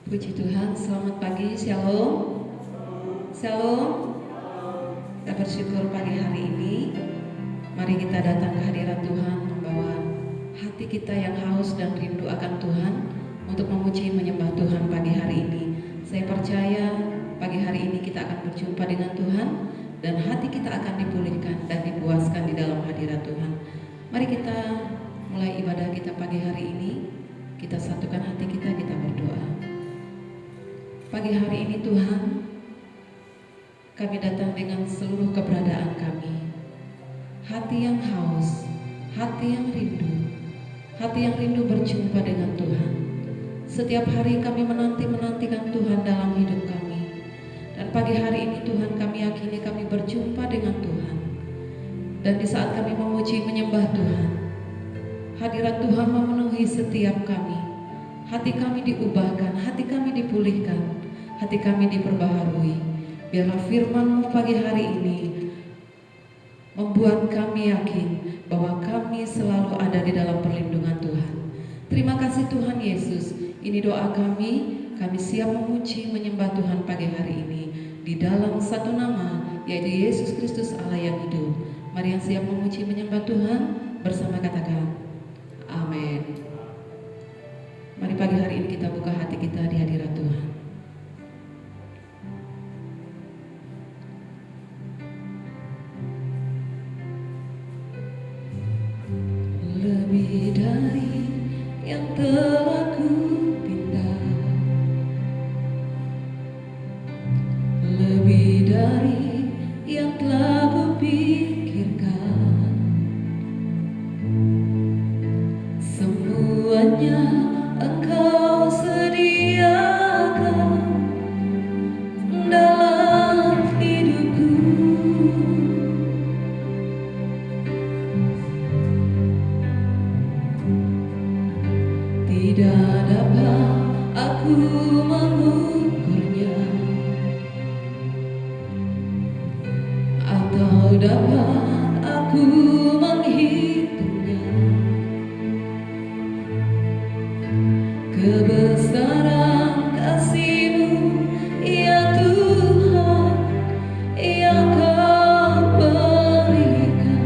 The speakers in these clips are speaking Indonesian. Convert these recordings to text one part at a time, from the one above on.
Puji Tuhan, selamat pagi, Shalom. Shalom. Kita bersyukur pagi hari ini. Mari kita datang ke hadirat Tuhan, membawa hati kita yang haus dan rindu akan Tuhan untuk memuji menyembah Tuhan pagi hari ini. Saya percaya pagi hari ini kita akan berjumpa dengan Tuhan dan hati kita akan dipulihkan dan dipuaskan di dalam hadirat Tuhan. Mari kita mulai ibadah kita pagi hari ini. Kita satukan hati kita berdoa. Pagi hari ini Tuhan, kami datang dengan seluruh keberadaan kami. Hati yang haus, hati yang rindu berjumpa dengan Tuhan. Setiap hari kami menantikan Tuhan dalam hidup kami. Dan pagi hari ini Tuhan, kami yakini kami berjumpa dengan Tuhan. Dan di saat kami memuji menyembah Tuhan, hadirat Tuhan memenuhi setiap kami. Hati kami diubahkan, hati kami dipulihkan, hati kami diperbaharui. Biarlah firman-Mu pagi hari ini membuat kami yakin bahwa kami selalu ada di dalam perlindungan Tuhan. Terima kasih Tuhan Yesus. Ini doa kami siap memuji menyembah Tuhan pagi hari ini di dalam satu nama, yaitu Yesus Kristus Allah yang hidup. Mari yang siap memuji menyembah Tuhan bersama katakan amin. Mari pagi hari ini kita buka hati kita di hadirat Tuhan. Lebih dari yang telah ku pinta, lebih dari yang telah ku pikirkan, semuanya Engkau sediakan dalam hidupku. Tidak dapat aku mengukurnya atau dapat aku menghitungnya. Kebesaran kasih-Mu, ya Tuhan, yang Kau berikan.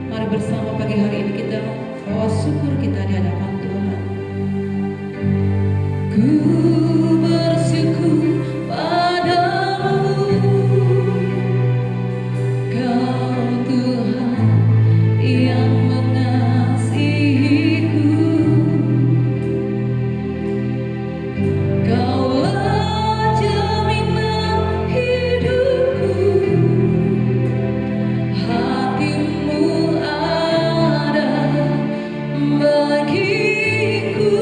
Mari bersama pagi hari ini kita bawa syukur kita di hadapan Tuhan. Ku bersyukur padamu, Kau Tuhan yang mengasihiku. Kaulah jaminan hidupku, hati-Mu ada bagiku.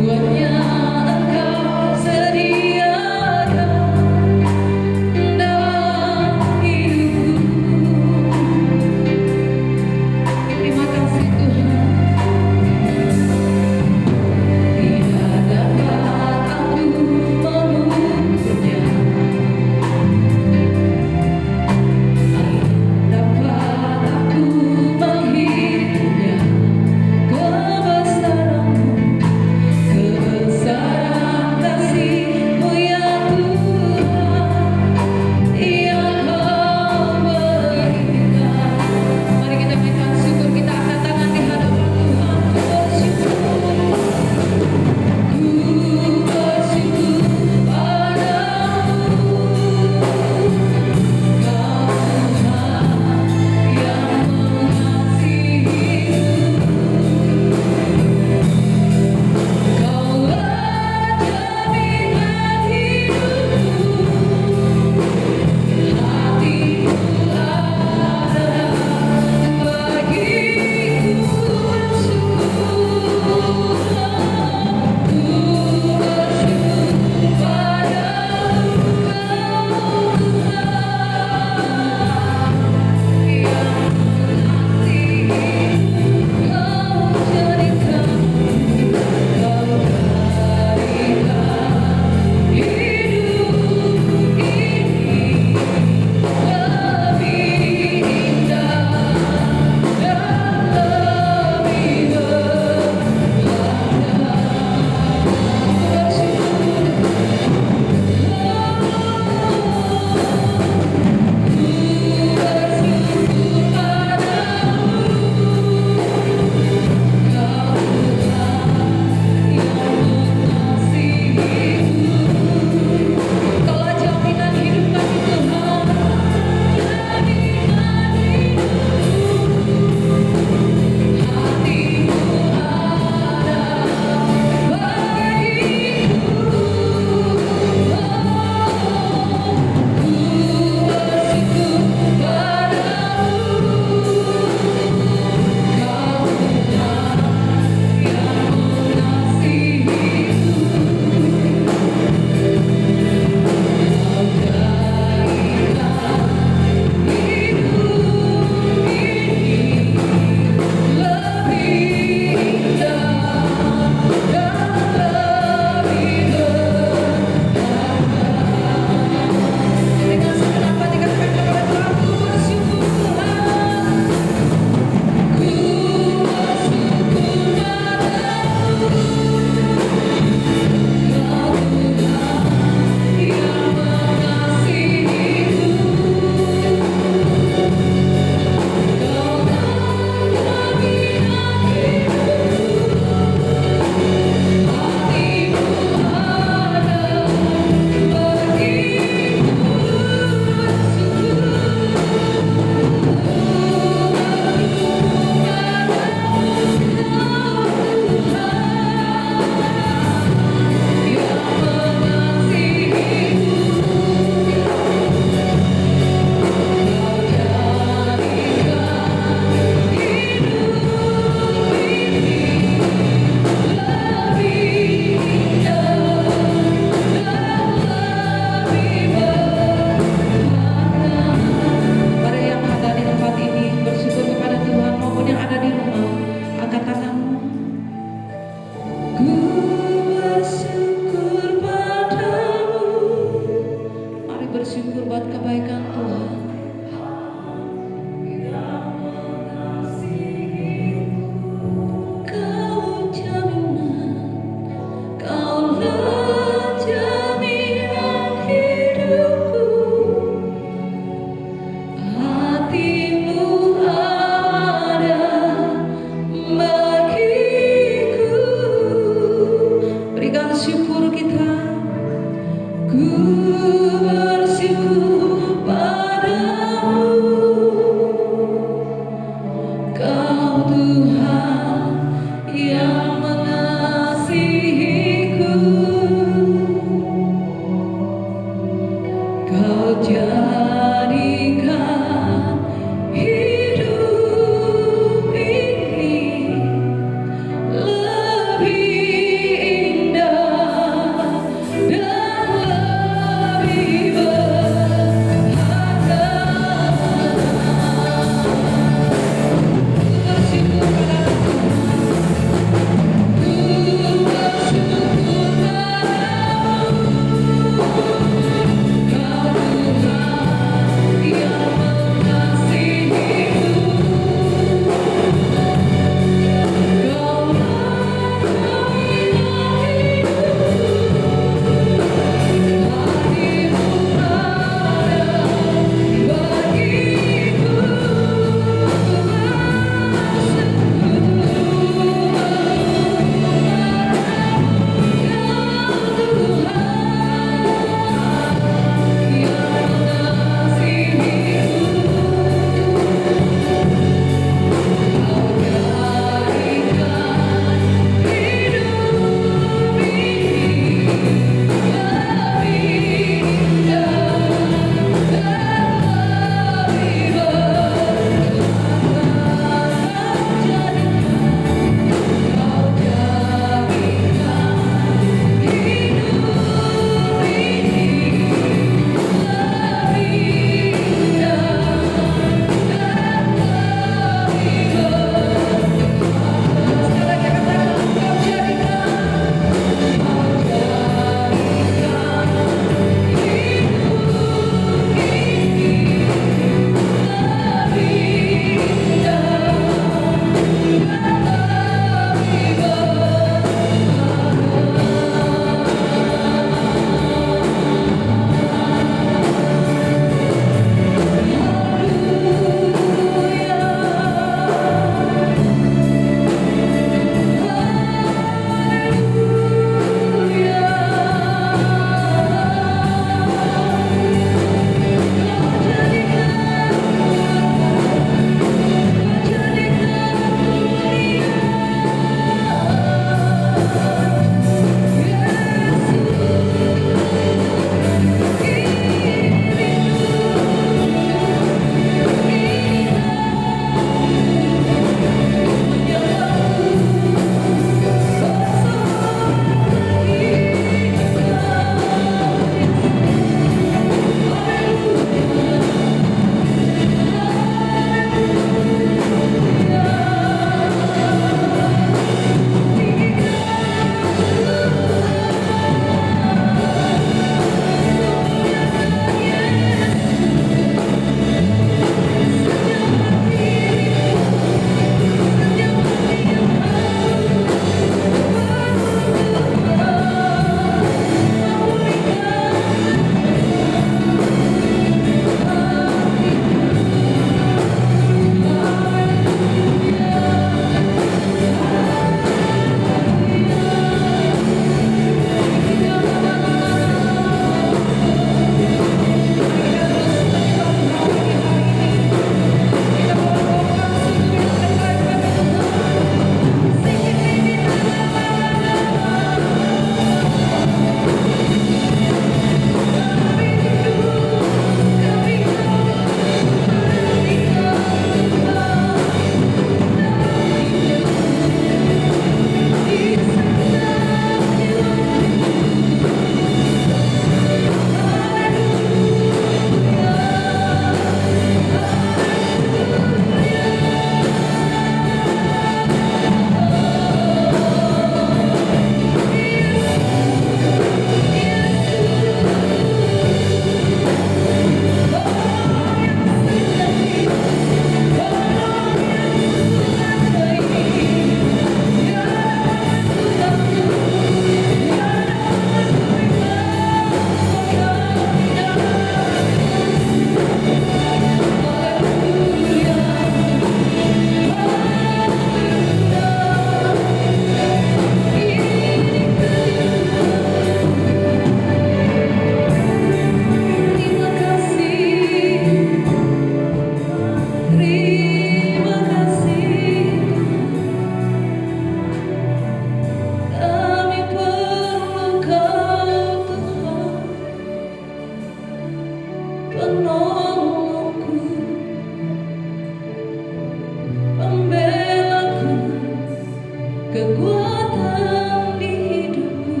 kekuatan di hidupku.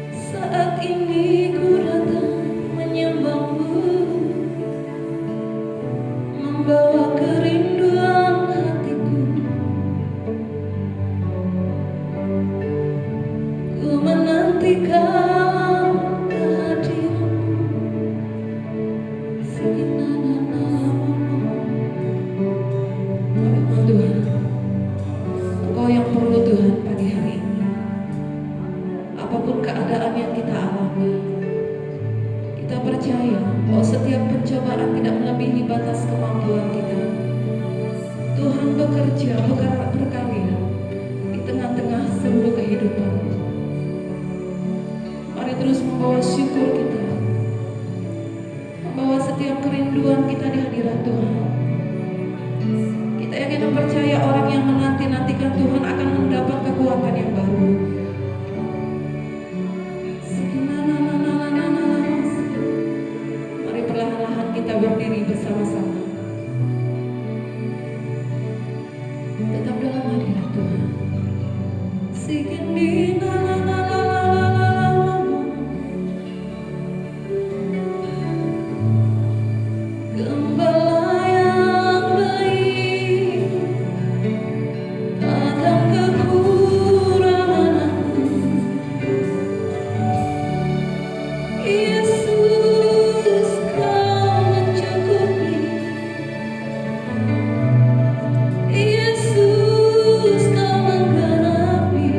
Saat ini ku datang menyembahmu, membawa kerinduan hatiku. Ku menantikan kehadiranmu. Tuhan, Engkau yang perlu Tuhan pagi hari ini. Apapun keadaan yang kita alami, kita percaya bahwa setiap pencobaan tidak melebihi batas kemampuan kita. Tuhan bekerja, berkarya di tengah-tengah seluruh kehidupan. Mari terus membawa syukur kita, membawa setiap kerinduan kita di hadirat Tuhan. Kita yakin dan percaya orang yang menanti-nantikan Tuhan akan mendapat kekuatan yang baru. Mari perlahan-lahan kita berdiri bersama-sama. Tetap dalam hadirat Tuhan. Gembala yang baik, takkan kekurangan aku. Yesus, Kau mencukupi. Yesus, Kau menggenapi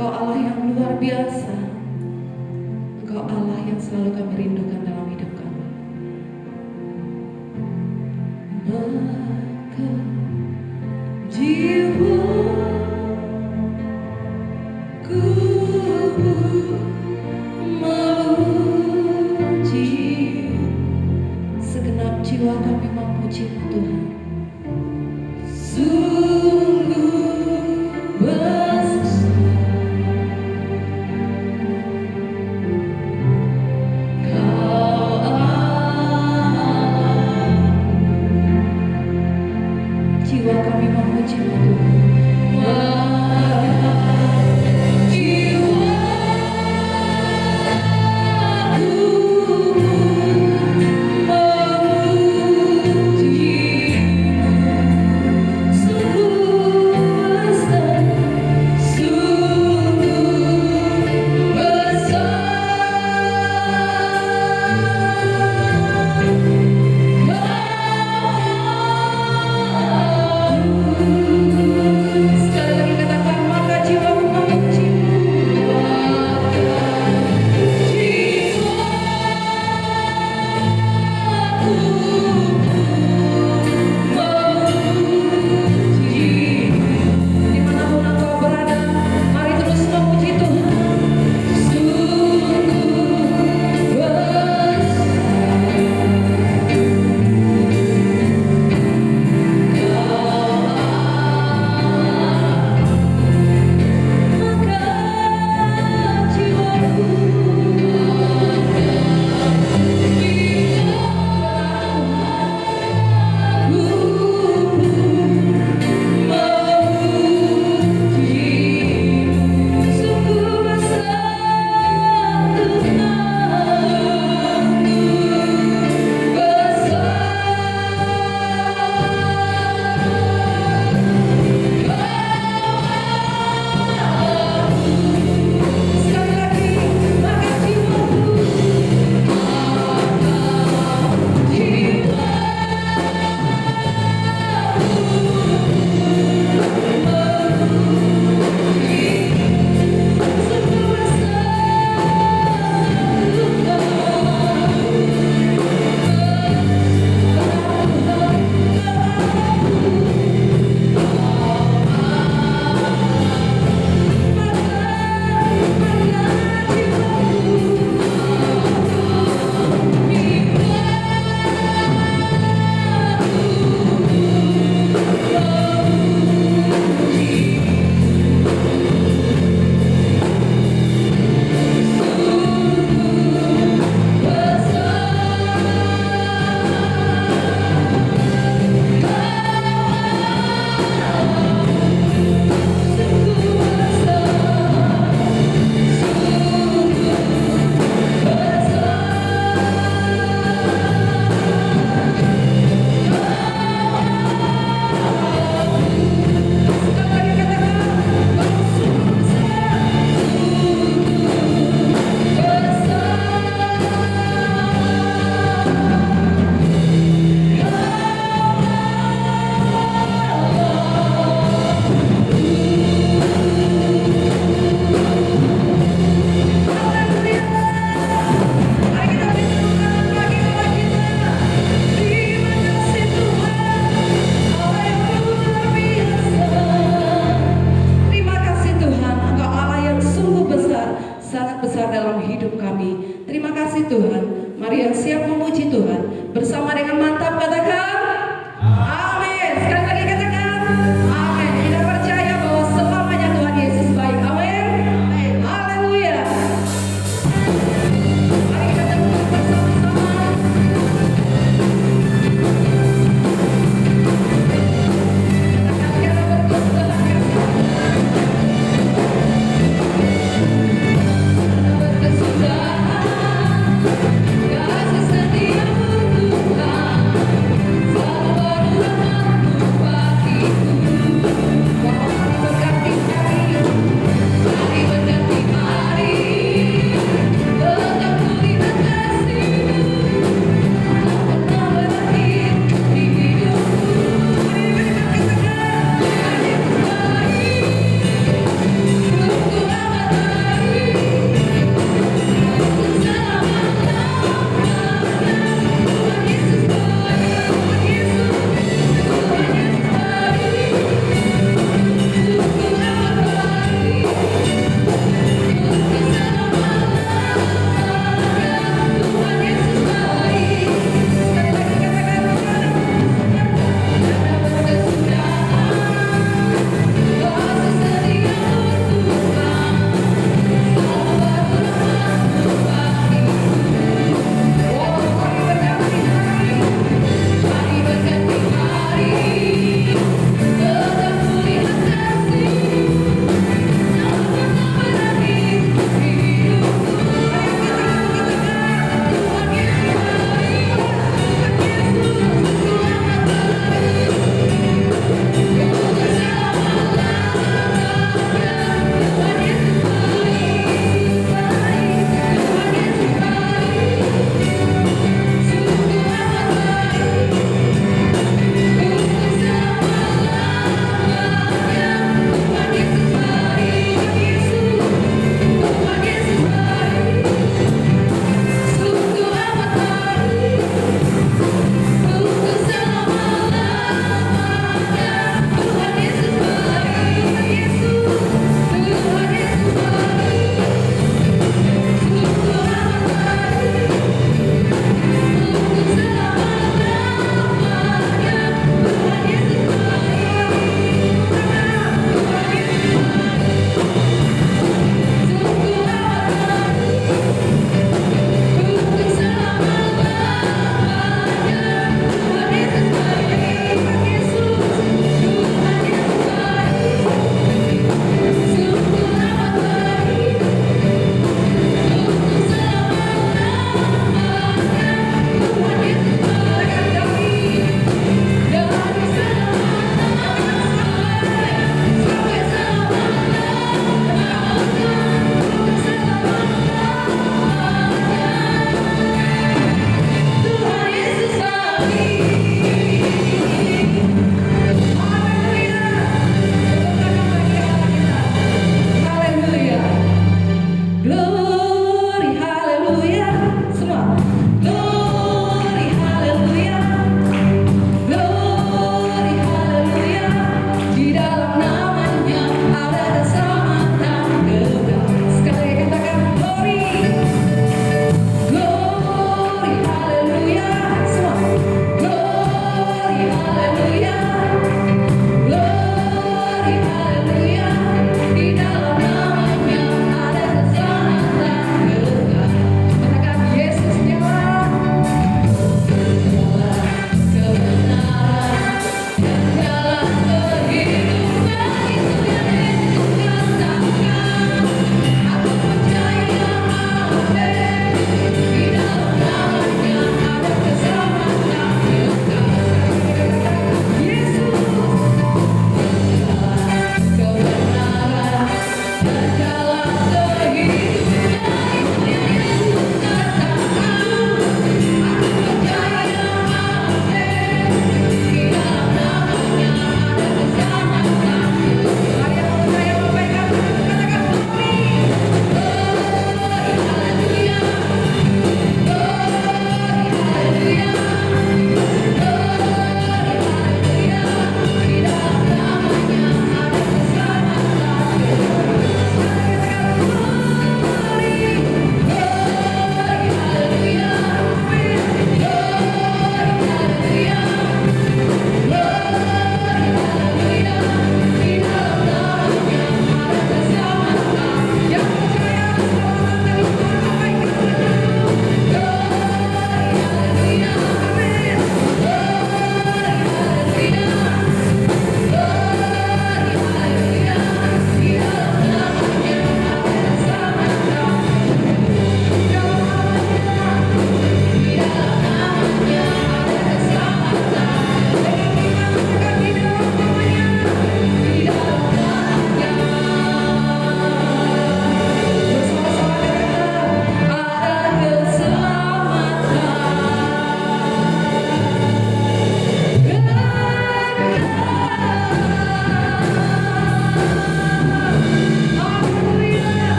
Engkau Allah yang luar biasa. Engkau Allah yang selalu kami rindukan dalam hidup kami. Maka jiwaku memuji, segenap jiwa kami memuji Tuhan. Sungguh besar Kau Allah, jiwa kami memuji Tuhan. Kasih setiamu Tuhan.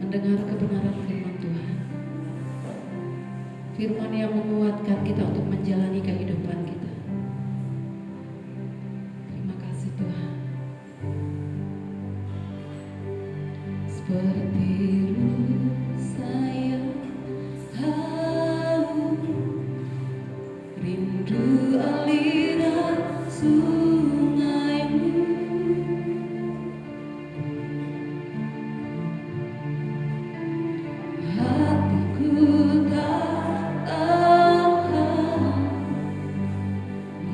mendengar kebenaran firman Tuhan. Firman yang menguatkan kita untuk menjalani kehidupan kita. Terima kasih Tuhan. Seperti ruh saya haus, rindu aliran sungaimu. Hatiku tak akan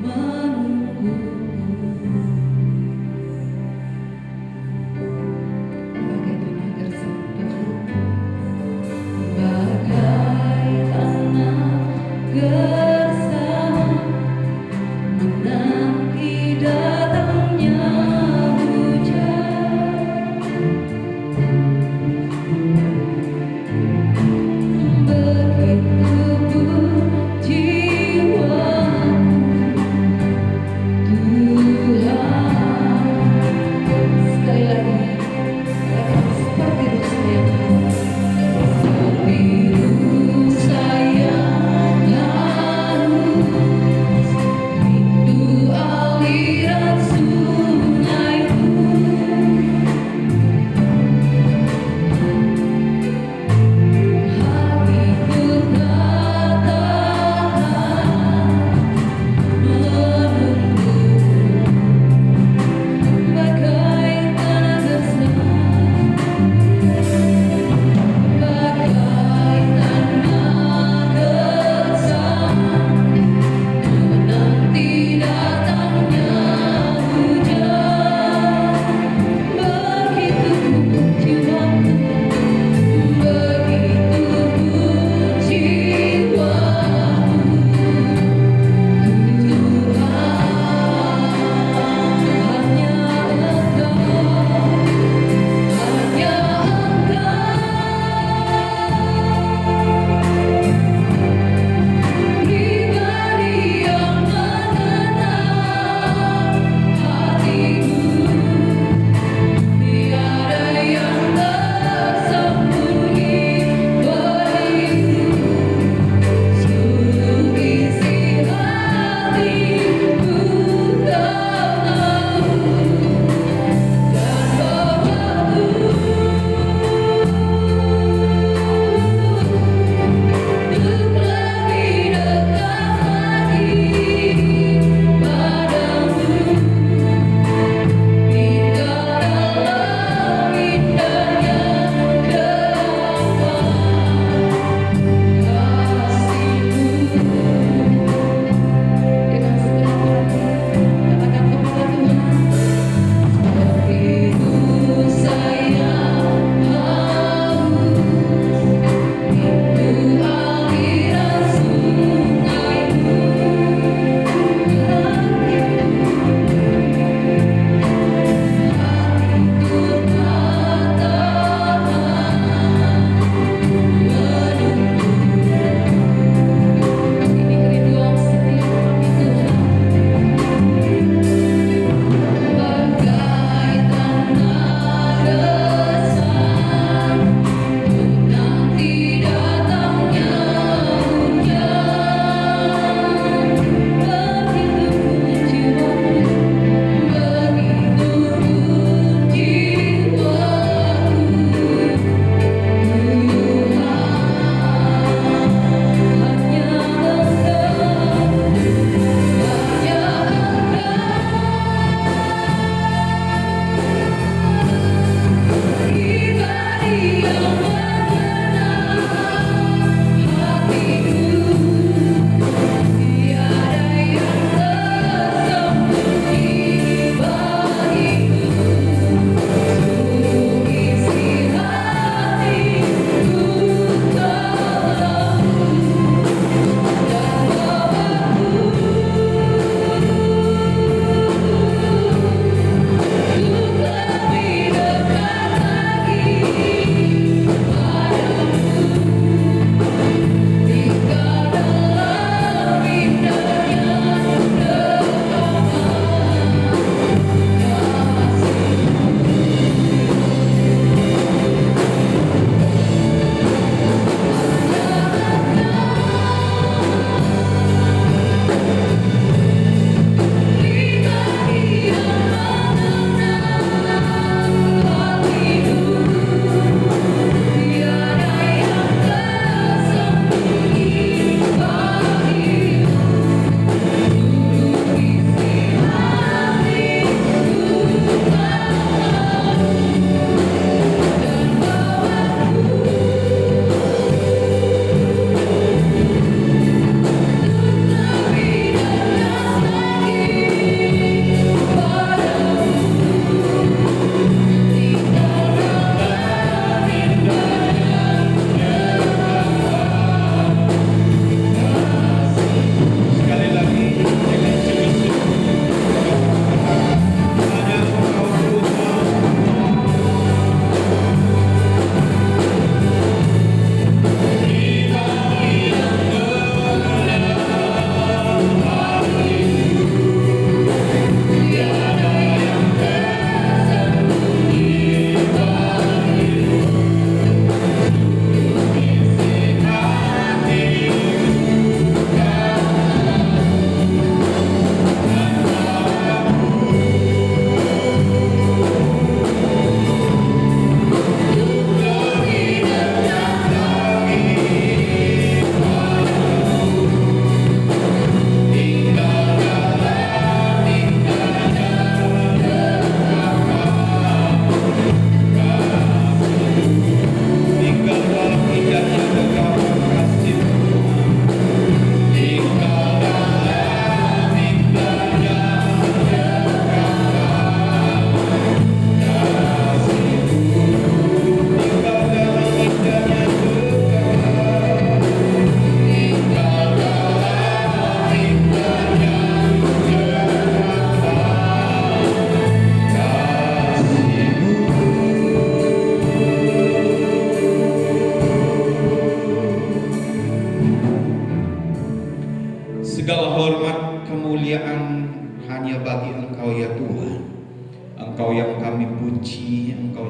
menunggumu. Bagai tanah gersang menanti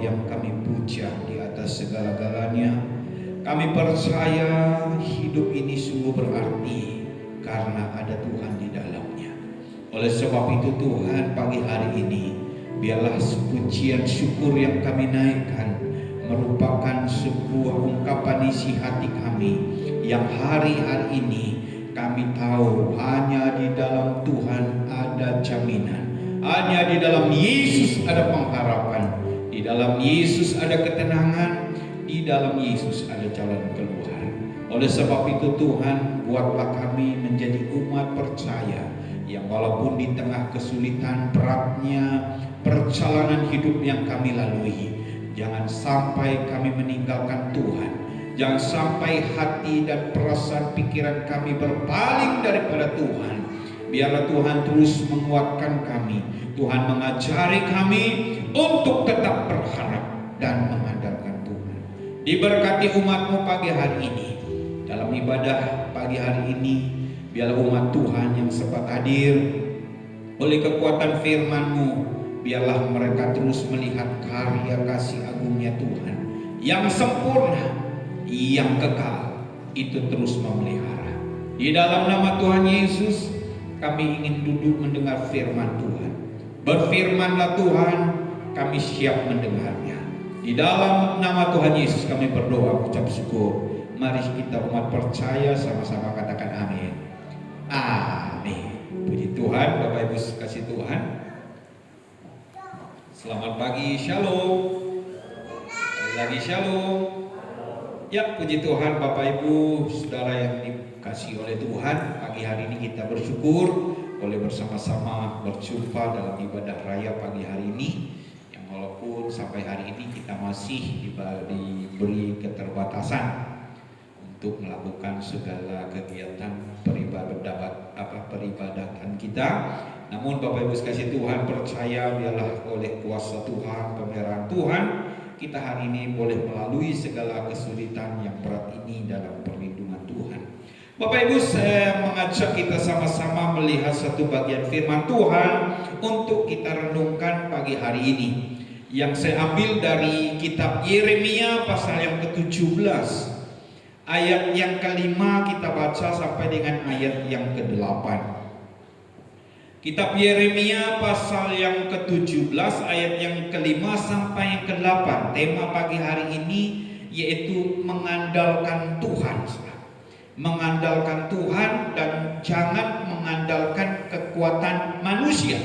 yang kami puja di atas segala-galanya. Kami percaya hidup ini sungguh berarti karena ada Tuhan di dalamnya. Oleh sebab itu Tuhan, pagi hari ini biarlah pujian syukur yang kami naikkan merupakan sebuah ungkapan isi hati kami yang hari-hari ini kami tahu hanya di dalam Tuhan ada jaminan, hanya di dalam Yesus ada pengharapan, di dalam Yesus ada ketenangan, di dalam Yesus ada jalan keluar. Oleh sebab itu Tuhan, buatlah kami menjadi umat percaya yang walaupun di tengah kesulitan beratnya perjalanan hidup yang kami lalui, jangan sampai kami meninggalkan Tuhan. Jangan sampai hati dan perasaan pikiran kami berpaling daripada Tuhan. Biarlah Tuhan terus menguatkan kami. Tuhan mengajari kami untuk tetap berharap dan mengandalkan Tuhan. Diberkati umat-Mu pagi hari ini. Dalam ibadah pagi hari ini, biarlah umat Tuhan yang sempat hadir oleh kekuatan firman-Mu, biarlah mereka terus melihat karya kasih agungnya Tuhan yang sempurna, yang kekal, itu terus memelihara. Di dalam nama Tuhan Yesus, kami ingin duduk mendengar firman Tuhan. Berfirmanlah Tuhan, kami siap mendengarnya. Di dalam nama Tuhan Yesus kami berdoa, ucap syukur. Mari kita umat percaya sama-sama katakan amin. Amin. Puji Tuhan, Bapak Ibu kasih Tuhan. Selamat pagi, shalom. Lagi shalom. Ya, puji Tuhan Bapak Ibu saudara yang dikasihi oleh Tuhan. Pagi hari ini kita bersyukur boleh bersama-sama berjumpa dalam ibadah raya pagi hari ini, yang walaupun sampai hari ini kita masih diberi keterbatasan untuk melakukan segala kegiatan peribadatan kita. Namun Bapak Ibu sekalian Tuhan, percaya biarlah oleh kuasa Tuhan, pemeliharaan Tuhan, kita hari ini boleh melalui segala kesulitan yang berat ini dalam perlindungan Tuhan. Bapak Ibu, saya mengajak kita sama-sama melihat satu bagian firman Tuhan untuk kita renungkan pagi hari ini, yang saya ambil dari kitab Yeremia pasal yang ke-17, ayat yang ke-5 kita baca sampai dengan ayat yang ke-8. Kitab Yeremia pasal yang ke-17 ayat yang ke-5 sampai yang ke-8. Tema pagi hari ini yaitu mengandalkan Tuhan. Mengandalkan Tuhan dan jangan mengandalkan kekuatan manusia.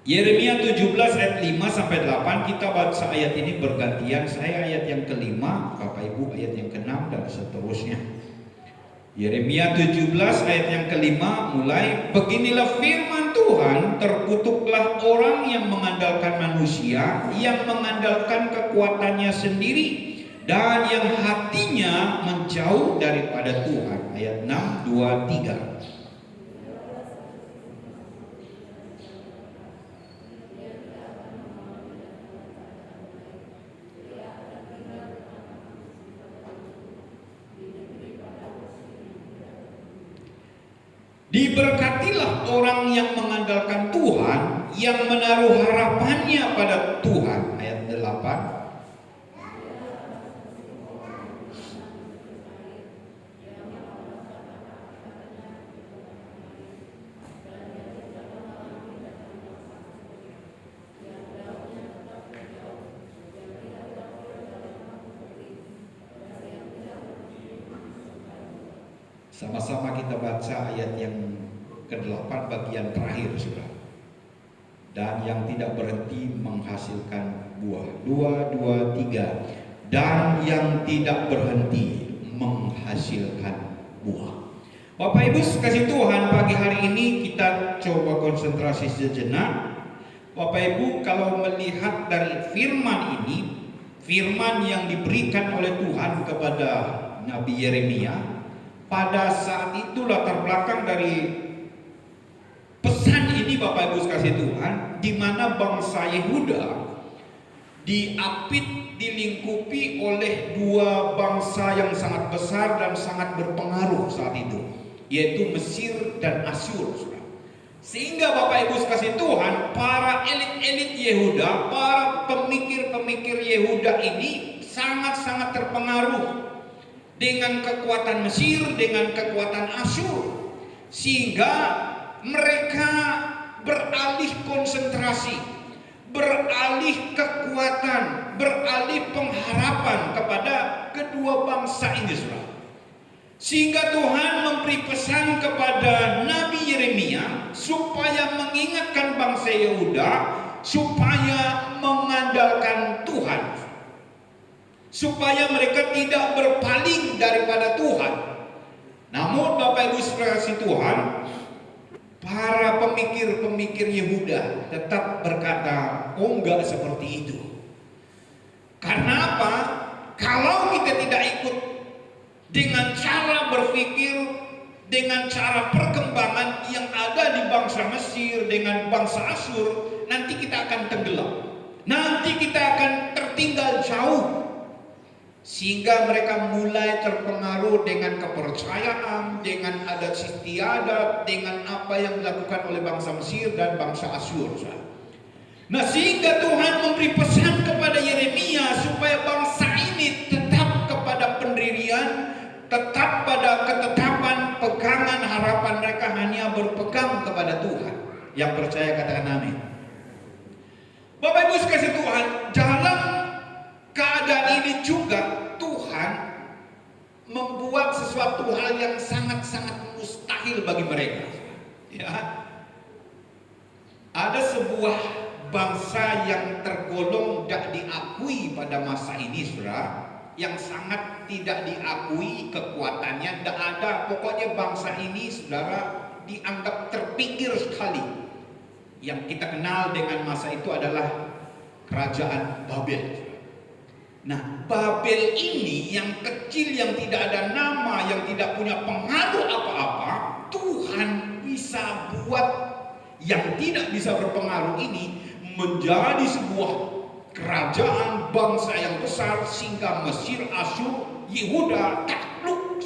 Yeremia 17 ayat 5 sampai 8, kita baca ayat ini bergantian. Saya ayat yang ke-5, Bapak Ibu ayat yang ke-6 dan seterusnya. Yeremia 17 ayat yang ke-5 mulai, beginilah firman Tuhan, terkutuklah orang yang mengandalkan manusia, yang mengandalkan kekuatannya sendiri, dan yang hatinya menjauh daripada Tuhan. Ayat 6, 2, 3. Diberkatilah orang yang mengandalkan Tuhan, yang menaruh harapannya pada Tuhan. Ayat 8. Sama-sama kita baca ayat yang ke-8 bagian terakhir, saudara. Dan yang tidak berhenti menghasilkan buah. 2, 2, 3. Dan yang tidak berhenti menghasilkan buah. Bapak Ibu kasih Tuhan, pagi hari ini kita coba konsentrasi sejenak. Bapak Ibu, kalau melihat dari firman ini, firman yang diberikan oleh Tuhan kepada Nabi Yeremia, pada saat itu latar belakang dari pesan ini Bapak Ibu kasih Tuhan, di mana bangsa Yehuda diapit, dilingkupi oleh dua bangsa yang sangat besar dan sangat berpengaruh saat itu, yaitu Mesir dan Asyur. Sehingga Bapak Ibu sekasih Tuhan, para elit-elit Yehuda, para pemikir-pemikir Yehuda ini sangat-sangat terpengaruh dengan kekuatan Mesir, dengan kekuatan Asyur, sehingga mereka beralih konsentrasi, beralih kekuatan, beralih pengharapan kepada kedua bangsa ini, saudara. Sehingga Tuhan memberi pesan kepada Nabi Yeremia supaya mengingatkan bangsa Yehuda supaya mengandalkan Tuhan, supaya mereka tidak berpaling daripada Tuhan. Namun Bapak Ibu sekalian Tuhan, para pemikir-pemikir Yehuda tetap berkata, oh enggak seperti itu. Karena apa? Kalau kita tidak ikut dengan cara berpikir, dengan cara perkembangan yang ada di bangsa Mesir dengan bangsa Asyur, nanti kita akan tenggelam, nanti kita akan tertinggal jauh. Sehingga mereka mulai terpengaruh dengan kepercayaan, dengan adat istiadat, dengan apa yang dilakukan oleh bangsa Mesir dan bangsa Asyur. Nah, sehingga Tuhan memberi pesan kepada Yeremia supaya bangsa ini tetap kepada pendirian, tetap pada ketetapan, pegangan harapan mereka hanya berpegang kepada Tuhan. Yang percaya katakan amin. Bapak Ibu sekalian Tuhan, dalam keadaan ini juga Tuhan membuat sesuatu hal yang sangat-sangat mustahil bagi mereka. Ya, ada sebuah bangsa yang tergolong tidak diakui pada masa ini, saudara, yang sangat tidak diakui kekuatannya, tidak ada. Pokoknya bangsa ini, saudara, dianggap terpinggir sekali. Yang kita kenal dengan masa itu adalah kerajaan Babel. Nah, Babel ini yang kecil, yang tidak ada nama, yang tidak punya pengaruh apa-apa, Tuhan bisa buat yang tidak bisa berpengaruh ini menjadi sebuah kerajaan bangsa yang besar, sehingga Mesir, Asyur, Yehuda takluk.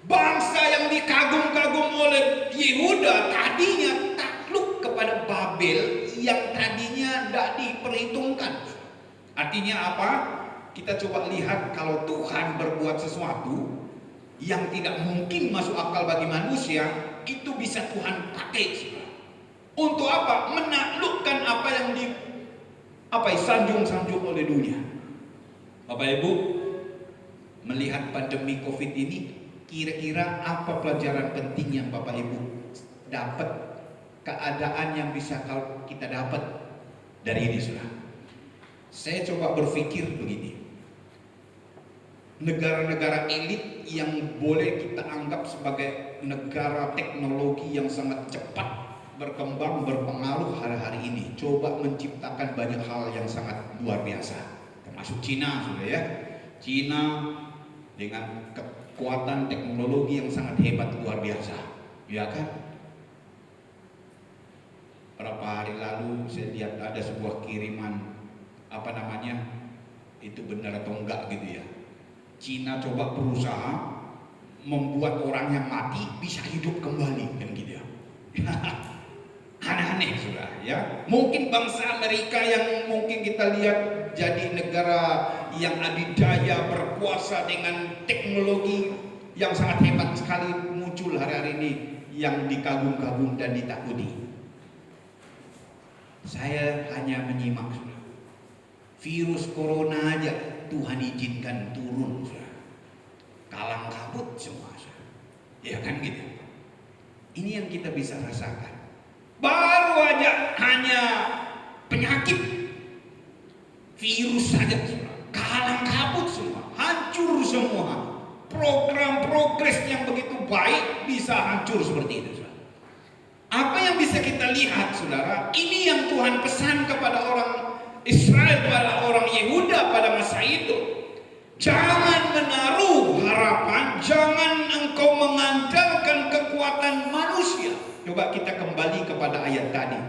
Bangsa yang dikagum-kagum oleh Yehuda tadinya takluk kepada Babel yang tadinya tidak diperhitungkan. Artinya apa? Kita coba lihat, kalau Tuhan berbuat sesuatu yang tidak mungkin masuk akal bagi manusia, itu bisa Tuhan pakai. Untuk apa? Menaklukkan apa yang sanjung-sanjung oleh dunia. Bapak Ibu, melihat pandemi COVID ini, kira-kira apa pelajaran penting yang Bapak Ibu dapat, keadaan yang bisa kita dapat dari ini, saudara? Saya coba berpikir begini. Negara-negara elit yang boleh kita anggap sebagai negara teknologi yang sangat cepat berkembang, berpengaruh hari-hari ini, coba menciptakan banyak hal yang sangat luar biasa, termasuk Cina, sudah ya. Cina dengan kekuatan teknologi yang sangat hebat, luar biasa, ya kan? Berapa hari lalu saya lihat ada sebuah kiriman, itu benar atau enggak gitu ya. Cina coba berusaha membuat orang yang mati bisa hidup kembali, kan gitu ya. Aneh-aneh, sudah ya. Mungkin bangsa Amerika yang mungkin kita lihat jadi negara yang adidaya, berkuasa dengan teknologi yang sangat hebat sekali, muncul hari-hari ini yang dikagum-kagum dan ditakuti. Saya hanya menyimak, sudah. Virus corona aja Tuhan izinkan turun, sudah. Kalang kabut semua, sudah. Ya kan gitu. Ini yang kita bisa rasakan. Baru aja hanya penyakit virus saja, kalang kabut semua, hancur semua. Program progres yang begitu baik bisa hancur seperti itu, saudara. Apa yang bisa kita lihat, saudara? Ini yang Tuhan pesan kepada orang Israel, pada orang Yehuda pada masa itu. Jangan menaruh harapan, jangan engkau mengandalkan kekuatan manusia. Coba kita kembali kepada ayat tadi.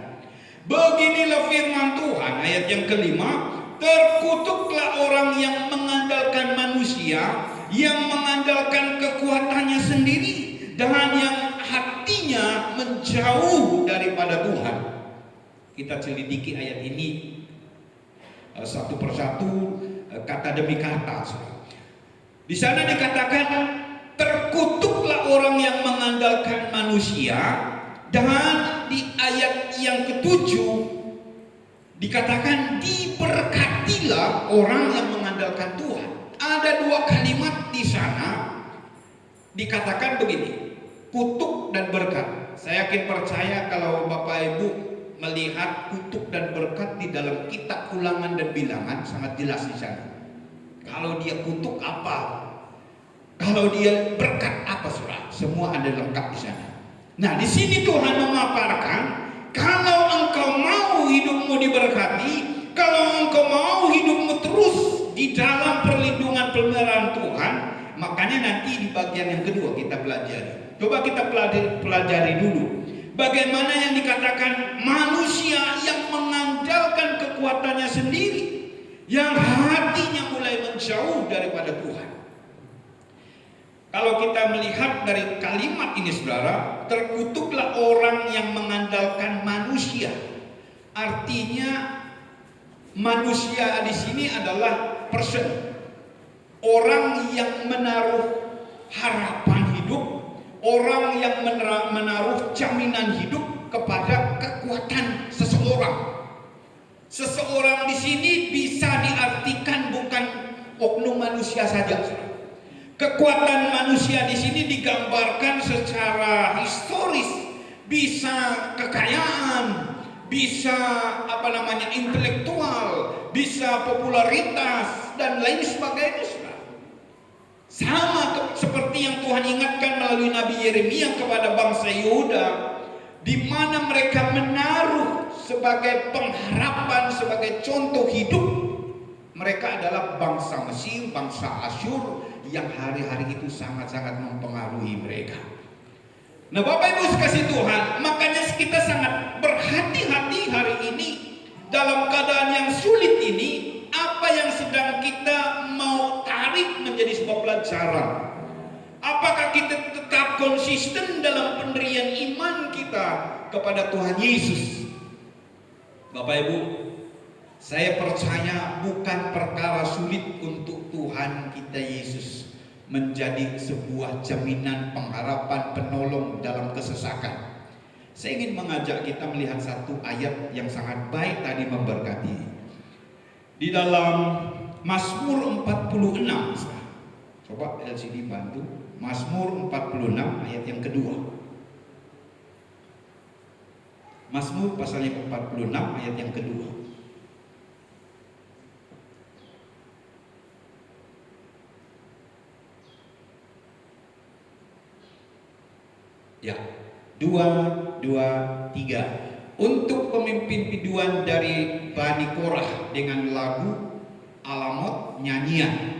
Beginilah firman Tuhan, ayat yang kelima. Terkutuklah orang yang mengandalkan manusia, yang mengandalkan kekuatannya sendiri, dan yang hatinya menjauh daripada Tuhan. Kita selidiki ayat ini satu persatu, kata demi kata. Di sana dikatakan, terkutuklah orang yang mengandalkan manusia, dan di ayat yang ketujuh dikatakan diberkatilah orang yang mengandalkan Tuhan. Ada dua kalimat di sana dikatakan begini, kutuk dan berkat. Saya yakin percaya kalau Bapak Ibu melihat kutuk dan berkat di dalam kitab Ulangan dan Bilangan sangat jelas di sana. Kalau dia kutuk apa? Kalau dia berkat apa, saudara? Semua ada lengkap di sana. Nah, di sini Tuhan memaparkan, kalau engkau mau hidupmu diberkati, kalau engkau mau hidupmu terus di dalam perlindungan pemeliharaan Tuhan, makanya nanti di bagian yang kedua kita pelajari. Coba kita pelajari dulu bagaimana yang dikatakan manusia yang mengandalkan kekuatannya sendiri, yang hatinya mulai menjauh daripada Tuhan. Kalau kita melihat dari kalimat ini, saudara, terkutuklah orang yang mengandalkan manusia. Artinya manusia di sini adalah person, orang yang menaruh harapan hidup, orang yang menaruh jaminan hidup kepada kekuatan seseorang. Seseorang di sini bisa diartikan bukan oknum manusia saja. Kekuatan manusia di sini digambarkan secara historis, bisa kekayaan, bisa intelektual, bisa popularitas dan lain sebagainya. Sama seperti yang Tuhan ingatkan melalui Nabi Yeremia kepada bangsa Yehuda, di mana mereka menaruh sebagai pengharapan, sebagai contoh hidup, mereka adalah bangsa Mesir, bangsa Asyur, yang hari-hari itu sangat-sangat mempengaruhi mereka. Nah, Bapak Ibu sekasih Tuhan, makanya kita sangat berhati-hati hari ini dalam keadaan yang sulit ini. Apa yang sedang kita mau tarik menjadi sebuah pelajaran? Apakah kita tetap konsisten dalam pendirian iman kita kepada Tuhan Yesus? Bapak Ibu, saya percaya bukan perkara sulit untuk Tuhan kita Yesus menjadi sebuah jaminan pengharapan penolong dalam kesesakan. Saya ingin mengajak kita melihat satu ayat yang sangat baik tadi memberkati. Di dalam Mazmur 46, coba LCD bantu, Mazmur 46 ayat yang kedua. Mazmur pasal yang 46 ayat yang kedua. Ya, 2, 3. Untuk pemimpin biduan dari Bani Korah dengan lagu Alamot nyanyian.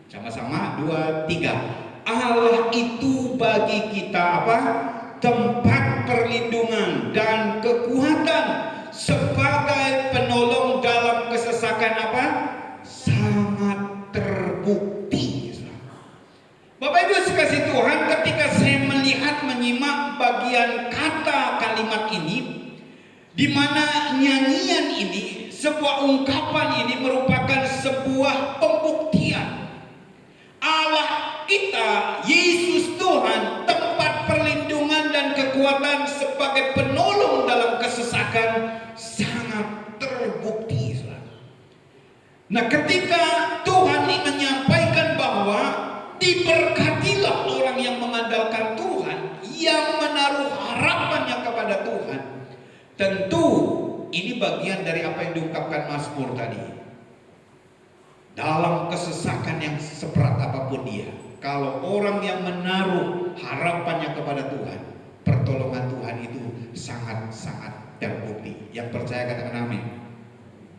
Sama-sama 2, 3. Allah itu bagi kita apa? Tempat perlindungan dan kekuatan, sebagai penolong dalam kesesakan apa? Sangat terbukti. Bapak Ibu sekasih Tuhan, ketika saya menyimak bagian kata kalimat ini, di mana nyanyian ini, sebuah ungkapan ini merupakan sebuah pembuktian Allah kita, Yesus Tuhan, tempat perlindungan dan kekuatan sebagai penolong dalam kesesakan, sangat terbukti. Nah, ketika Tuhan ini menyampaikan bahwa diberkatilah orang yang mengandalkan Tuhan, yang menaruh harapannya kepada Tuhan, tentu ini bagian dari apa yang diungkapkan Mazmur tadi. Dalam kesesakan yang seberat apapun dia, kalau orang yang menaruh harapannya kepada Tuhan, pertolongan Tuhan itu sangat-sangat terbukti. Yang percaya katakan amin.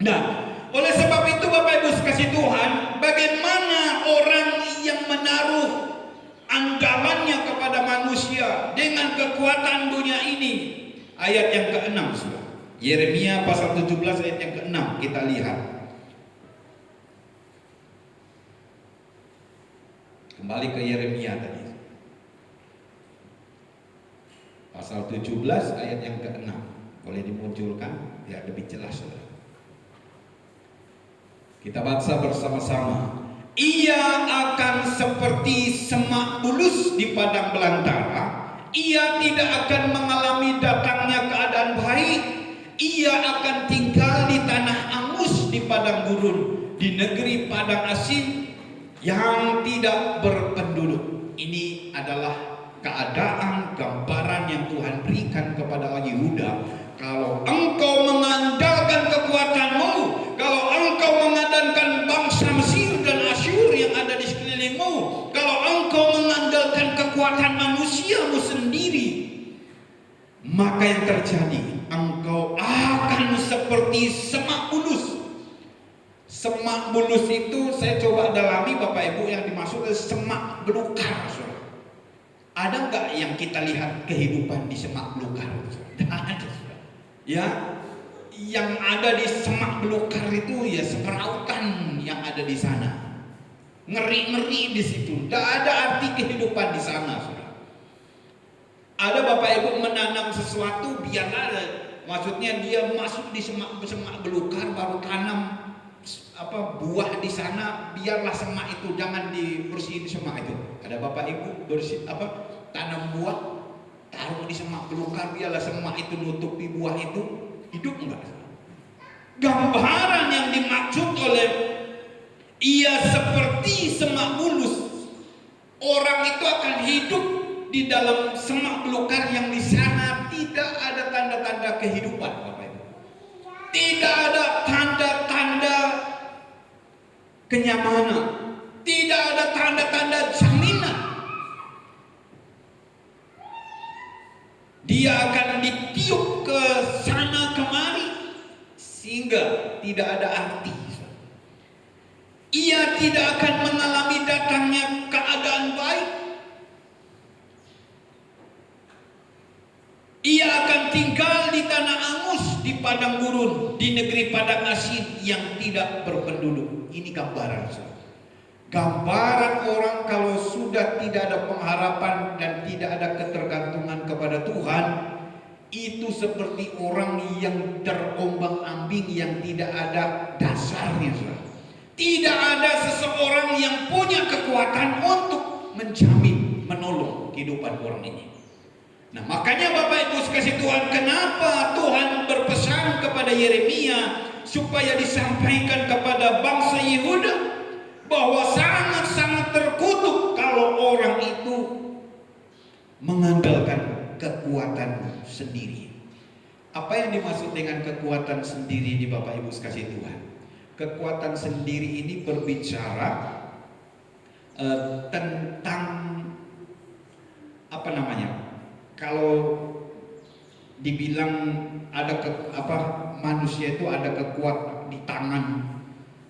Nah, oleh sebab itu Bapak Ibu sekasih Tuhan, bagaimana orang yang menaruh andalannya kepada manusia dengan kekuatan dunia ini? Ayat yang ke-6, Yeremia pasal 17 ayat yang ke-6, kita lihat. Kembali ke Yeremia tadi. Pasal 17 ayat yang ke-6. Boleh dimunculkan biar lebih jelas, saudara. Kita baca bersama-sama. Ia akan seperti semak bulus di padang belantara. Ia tidak akan mengalami datangnya keadaan baik. Ia akan tinggal di tanah angus, di padang gurun, di negeri padang asin yang tidak berpenduduk. Ini adalah keadaan, gambaran yang Tuhan berikan kepada orang Yehuda. Kalau engkau mengandalkan kekuatanmu, kalau engkau mengandalkan bangsa Mesir dan Asyur yang ada di sekelilingmu, kalau engkau mengandalkan kekuatan manusiamu sendiri, maka yang terjadi, engkau akan seperti semak bulus. Semak bulus itu saya coba dalami Bapak Ibu, yang dimaksud adalah semak belukar. Ada nggak yang kita lihat kehidupan di semak belukar? Tidak ada. Ya, yang ada di semak belukar itu ya semerautan yang ada di sana. Ngeri-ngeri di situ. Tidak ada arti kehidupan di sana. Ada Bapak Ibu menanam sesuatu, biarlah, maksudnya dia masuk di semak belukar, baru tanam buah di sana, biarlah semak itu, jangan dibersihin semak itu. Ada Bapak Ibu tanam buah, taruh di semak belukar, biarlah semak itu nutupi buah itu, hidup enggak? Gambaran yang dimaksud oleh ia seperti semak bulus, orang itu akan hidup di dalam semak belukar yang di sana tidak ada tanda-tanda kehidupan, Bapak Ibu. Tidak ada tanda-tanda kenyamanan, tidak ada tanda-tanda jaminan. Dia akan ditiup ke sana kemari sehingga tidak ada arti. Ia tidak akan mengalami datangnya keadaan baik. Ia akan tinggal di tanah angus, di padang gurun, di negeri padang asin yang tidak berpenduduk. Ini gambaran. Gambaran orang kalau sudah tidak ada pengharapan dan tidak ada ketergantungan kepada Tuhan, itu seperti orang yang terombang-ambing, yang tidak ada dasarnya. Tidak ada seseorang yang punya kekuatan untuk menjamin, menolong kehidupan orang ini. Nah, makanya Bapak Ibu sekasih Tuhan, kenapa Tuhan berpesan kepada Yeremia supaya disampaikan kepada bangsa Yehuda bahwa sangat-sangat terkutuk kalau orang itu mengandalkan kekuatan sendiri. Apa yang dimaksud dengan kekuatan sendiri di Bapak Ibu sekasih Tuhan? Kekuatan sendiri ini berbicara tentang apa namanya? Kalau dibilang ada manusia itu ada kekuatan di tangan,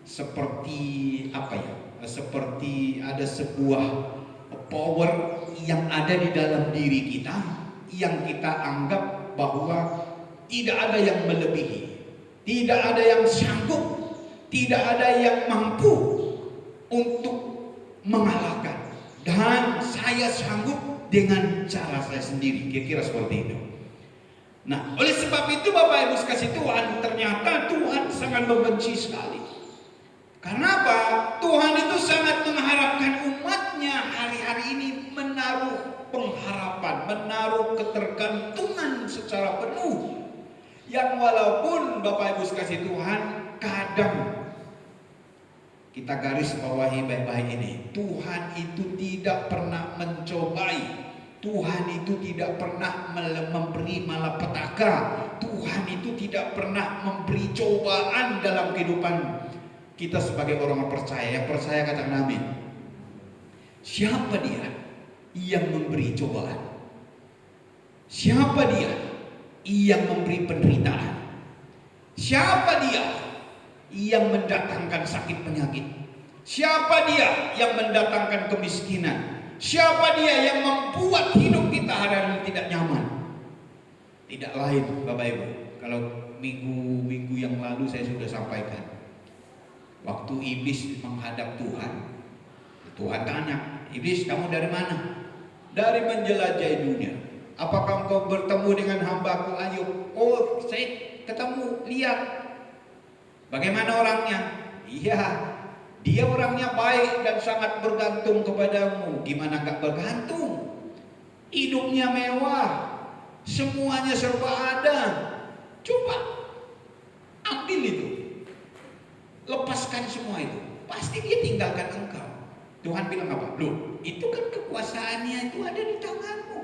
seperti apa ya? Seperti ada sebuah power yang ada di dalam diri kita, yang kita anggap bahwa tidak ada yang melebihi, tidak ada yang sanggup, tidak ada yang mampu untuk mengalahkan, dan saya sanggup dengan cara saya sendiri, kira-kira seperti itu. Nah, oleh sebab itu Bapak Ibu sekasih Tuhan, ternyata Tuhan sangat membenci sekali. Karena apa? Tuhan itu sangat mengharapkan umatnya hari-hari ini menaruh pengharapan, menaruh ketergantungan secara penuh. Yang walaupun Bapak Ibu sekasih Tuhan, kadang kita garis bawahi baik-baik ini, Tuhan itu tidak pernah mencobai, Tuhan itu tidak pernah memberi malapetaka, Tuhan itu tidak pernah memberi cobaan dalam kehidupan kita sebagai orang percaya. Yang percaya katakan amin. Siapa dia yang memberi cobaan? Siapa dia yang memberi penderitaan? Siapa dia yang mendatangkan sakit penyakit? Siapa dia yang mendatangkan kemiskinan? Siapa dia yang membuat hidup kita hari-hari tidak nyaman? Tidak lain Bapak Ibu, kalau minggu yang lalu saya sudah sampaikan, waktu iblis menghadap Tuhan, Tuhan tanya, iblis kamu dari mana? Dari menjelajahi dunia. Apakah engkau bertemu dengan hambaku Ayub? Oh, saya ketemu, lihat. Bagaimana orangnya? Iya, dia orangnya baik dan sangat bergantung kepadamu. Gimana gak bergantung? Hidupnya mewah, semuanya serba ada. Coba ambil itu, lepaskan semua itu, pasti dia tinggalkan engkau. Tuhan bilang apa? Loh, itu kan kekuasaannya itu ada di tanganmu.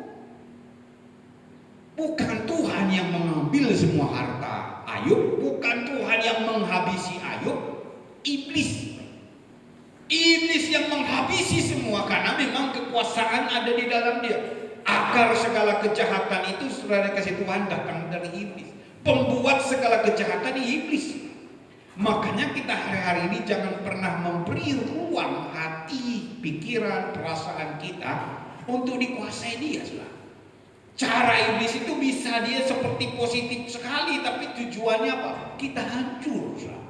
Bukan Tuhan yang mengambil semua harta Ayub, bukan Tuhan yang menghabisi Ayub, iblis. Iblis yang menghabisi semua karena memang kekuasaan ada di dalam dia. Akar segala kejahatan itu, saudara kasih Tuhan, datang dari iblis. Pembuat segala kejahatan iblis. Makanya kita hari-hari ini jangan pernah memberi ruang hati, pikiran, perasaan kita untuk dikuasai dia, saudara. Cara iblis itu bisa dia seperti positif sekali, tapi tujuannya apa? Kita hancur, saudara.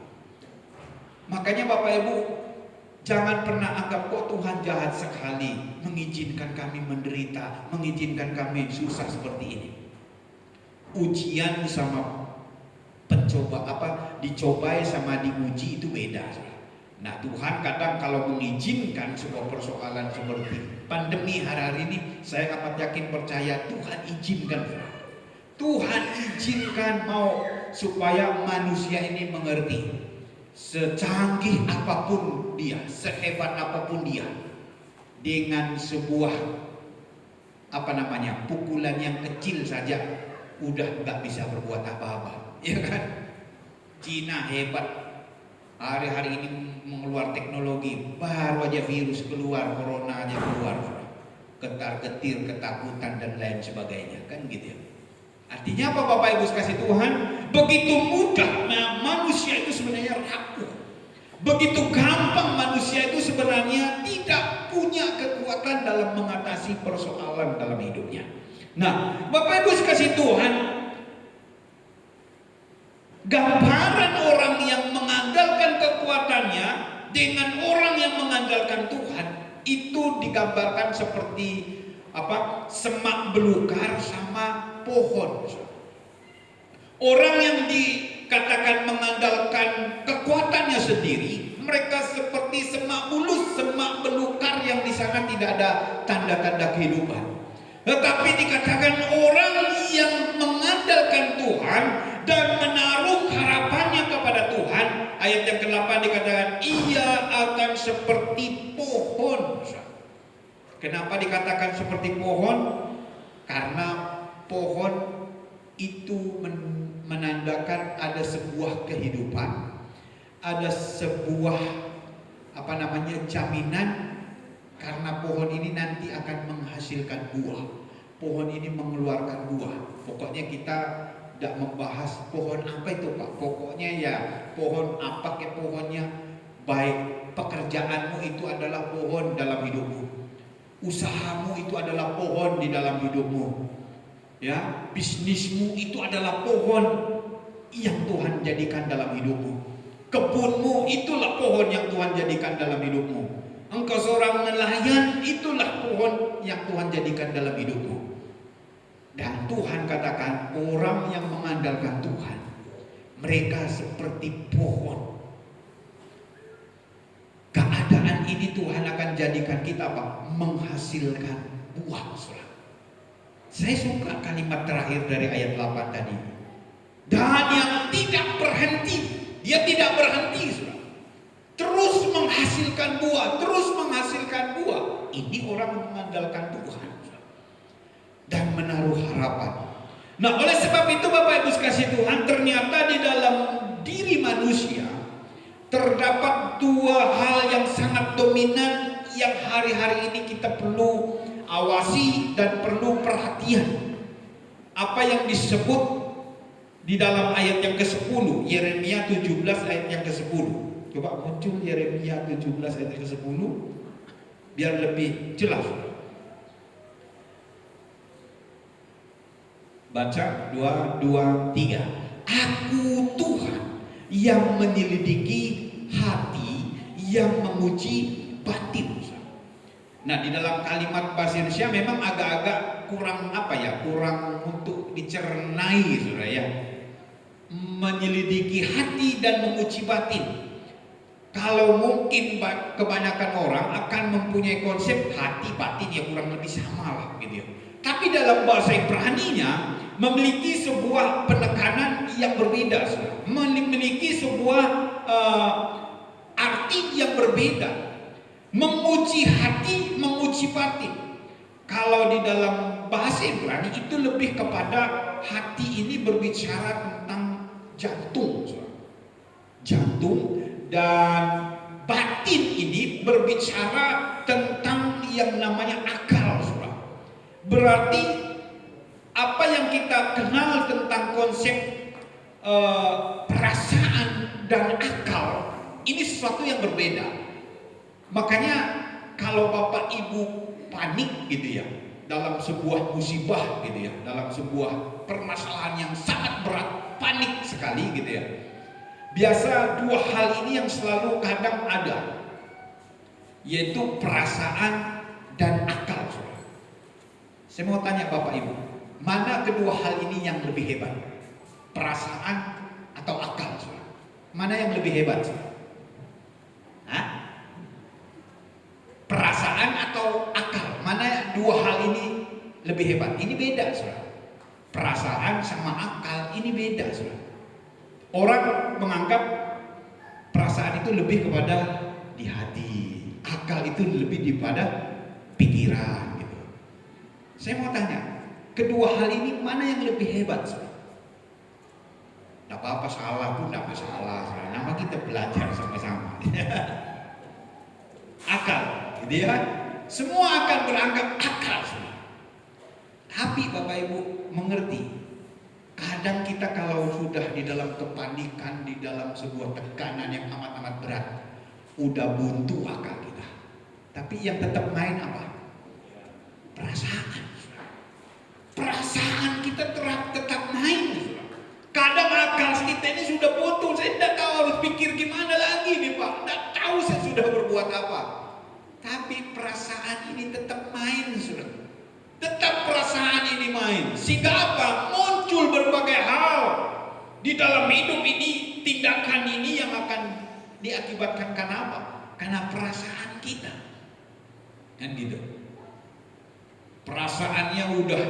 Makanya Bapak Ibu, jangan pernah anggap kok Tuhan jahat sekali mengizinkan kami menderita, mengizinkan kami susah seperti ini. Ujian sama dicobai sama diuji itu beda. Nah, Tuhan kadang kalau mengizinkan sebuah persoalan seperti pandemi hari-hari ini, saya amat yakin percaya Tuhan izinkan. Tuhan izinkan mau supaya manusia ini mengerti. Secanggih apapun dia, sehebat apapun dia, dengan sebuah pukulan yang kecil saja udah nggak bisa berbuat apa-apa, ya kan? Cina hebat, hari-hari ini mengeluar teknologi, baru aja virus keluar, corona aja keluar, ketar-ketir, ketakutan dan lain sebagainya, kan gitu ya. Artinya apa Bapak Ibu kasih Tuhan? Begitu mudah manusia itu sebenarnya rapuh. Begitu gampang manusia itu sebenarnya tidak punya kekuatan dalam mengatasi persoalan dalam hidupnya. Nah, Bapak Ibu kasih Tuhan, gambaran orang yang mengandalkan kekuatannya dengan orang yang mengandalkan Tuhan itu digambarkan seperti semak belukar sama pohon. Orang yang dikatakan mengandalkan kekuatannya sendiri, mereka seperti semak bulus, semak belukar yang di sana tidak ada tanda-tanda kehidupan. Tetapi dikatakan orang yang mengandalkan Tuhan dan menaruh harapannya kepada Tuhan, ayat yang ke-8 dikatakan ia akan seperti pohon. Kenapa dikatakan seperti pohon? Karena pohon itu menandakan ada sebuah kehidupan, ada sebuah jaminan, karena pohon ini nanti akan menghasilkan buah. Pohon ini mengeluarkan buah. Pokoknya kita tidak membahas pohon apa itu Pak. Pokoknya ya pohon apa ke pohonnya. Baik pekerjaanmu itu adalah pohon dalam hidupmu. Usahamu itu adalah pohon di dalam hidupmu. Ya, bisnismu itu adalah pohon yang Tuhan jadikan dalam hidupmu. Kebunmu itulah pohon yang Tuhan jadikan dalam hidupmu. Engkau seorang nelayan, itulah pohon yang Tuhan jadikan dalam hidupmu. Dan Tuhan katakan orang yang mengandalkan Tuhan, mereka seperti pohon. Keadaan ini Tuhan akan jadikan kita menghasilkan buah. Saya suka kalimat terakhir dari ayat 8 tadi. Dan yang tidak berhenti, dia tidak berhenti, terus menghasilkan buah, terus menghasilkan buah. Ini orang mengandalkan Tuhan dan menaruh harapan. Nah, oleh sebab itu Bapak Ibu kasih Tuhan, ternyata di dalam diri manusia terdapat dua hal yang sangat dominan yang hari-hari ini kita perlu awasi dan perlu perhatian. Apa yang disebut di dalam ayat yang ke-10, Yeremia 17 ayat yang ke-10. Coba muncul Yeremia 17 ayat yang ke-10 biar lebih jelas. Baca 2, 2, 3. Aku Tuhan yang menyelidiki hati, yang menguji batin. Nah, di dalam kalimat bahasa Indonesia memang agak-agak kurang apa ya, kurang untuk dicernai saudara ya. Menyelidiki hati dan menguji batin. Kalau mungkin kebanyakan orang akan mempunyai konsep hati batin ya kurang lebih sama lah gitu ya. Tapi dalam bahasa Ibrani-nya memiliki sebuah penekanan yang berbeda, memiliki sebuah arti yang berbeda. Menguji hati, menguji batin. Kalau di dalam bahasa Ibrani itu lebih kepada hati ini berbicara tentang jantung, jantung, dan batin ini berbicara tentang yang namanya akal. Berarti apa yang kita kenal tentang konsep perasaan dan akal ini sesuatu yang berbeda. Makanya kalau Bapak Ibu panik gitu ya dalam sebuah musibah gitu ya, dalam sebuah permasalahan yang sangat berat, panik sekali gitu ya. Biasa dua hal ini yang selalu kadang ada, yaitu perasaan dan akal. Saya mau tanya Bapak Ibu, mana kedua hal ini yang lebih hebat? Perasaan atau akal? Mana yang lebih hebat? Hah? Perasaan atau akal? Mana dua hal ini lebih hebat? Ini beda, saudara. Perasaan sama akal ini beda, saudara. Orang menganggap perasaan itu lebih kepada di hati, akal itu lebih daripada pikiran gitu. Saya mau tanya, kedua hal ini mana yang lebih hebat? Tidak apa-apa, salah pun tidak masalah. Nama kita belajar sama-sama. Akal, gitu ya. Semua akan beranggap akal. Tapi Bapak Ibu mengerti, kadang kita kalau sudah di dalam kepanikan, di dalam sebuah tekanan yang amat-amat berat, udah buntu akal kita. Tapi yang tetap main apa? Perasaan. Perasaan kita tetap main. Kadang akal kita ini sudah buntu, saya tidak tahu harus pikir gimana lagi nih Pak. Tidak tahu saya sudah berbuat apa. Tapi perasaan ini tetap main, saudara. Tetap perasaan ini main. Sehingga apa? Muncul berbagai hal di dalam hidup ini, tindakan ini yang akan diakibatkan karena apa? Karena perasaan kita. Kan gitu. Perasaannya udah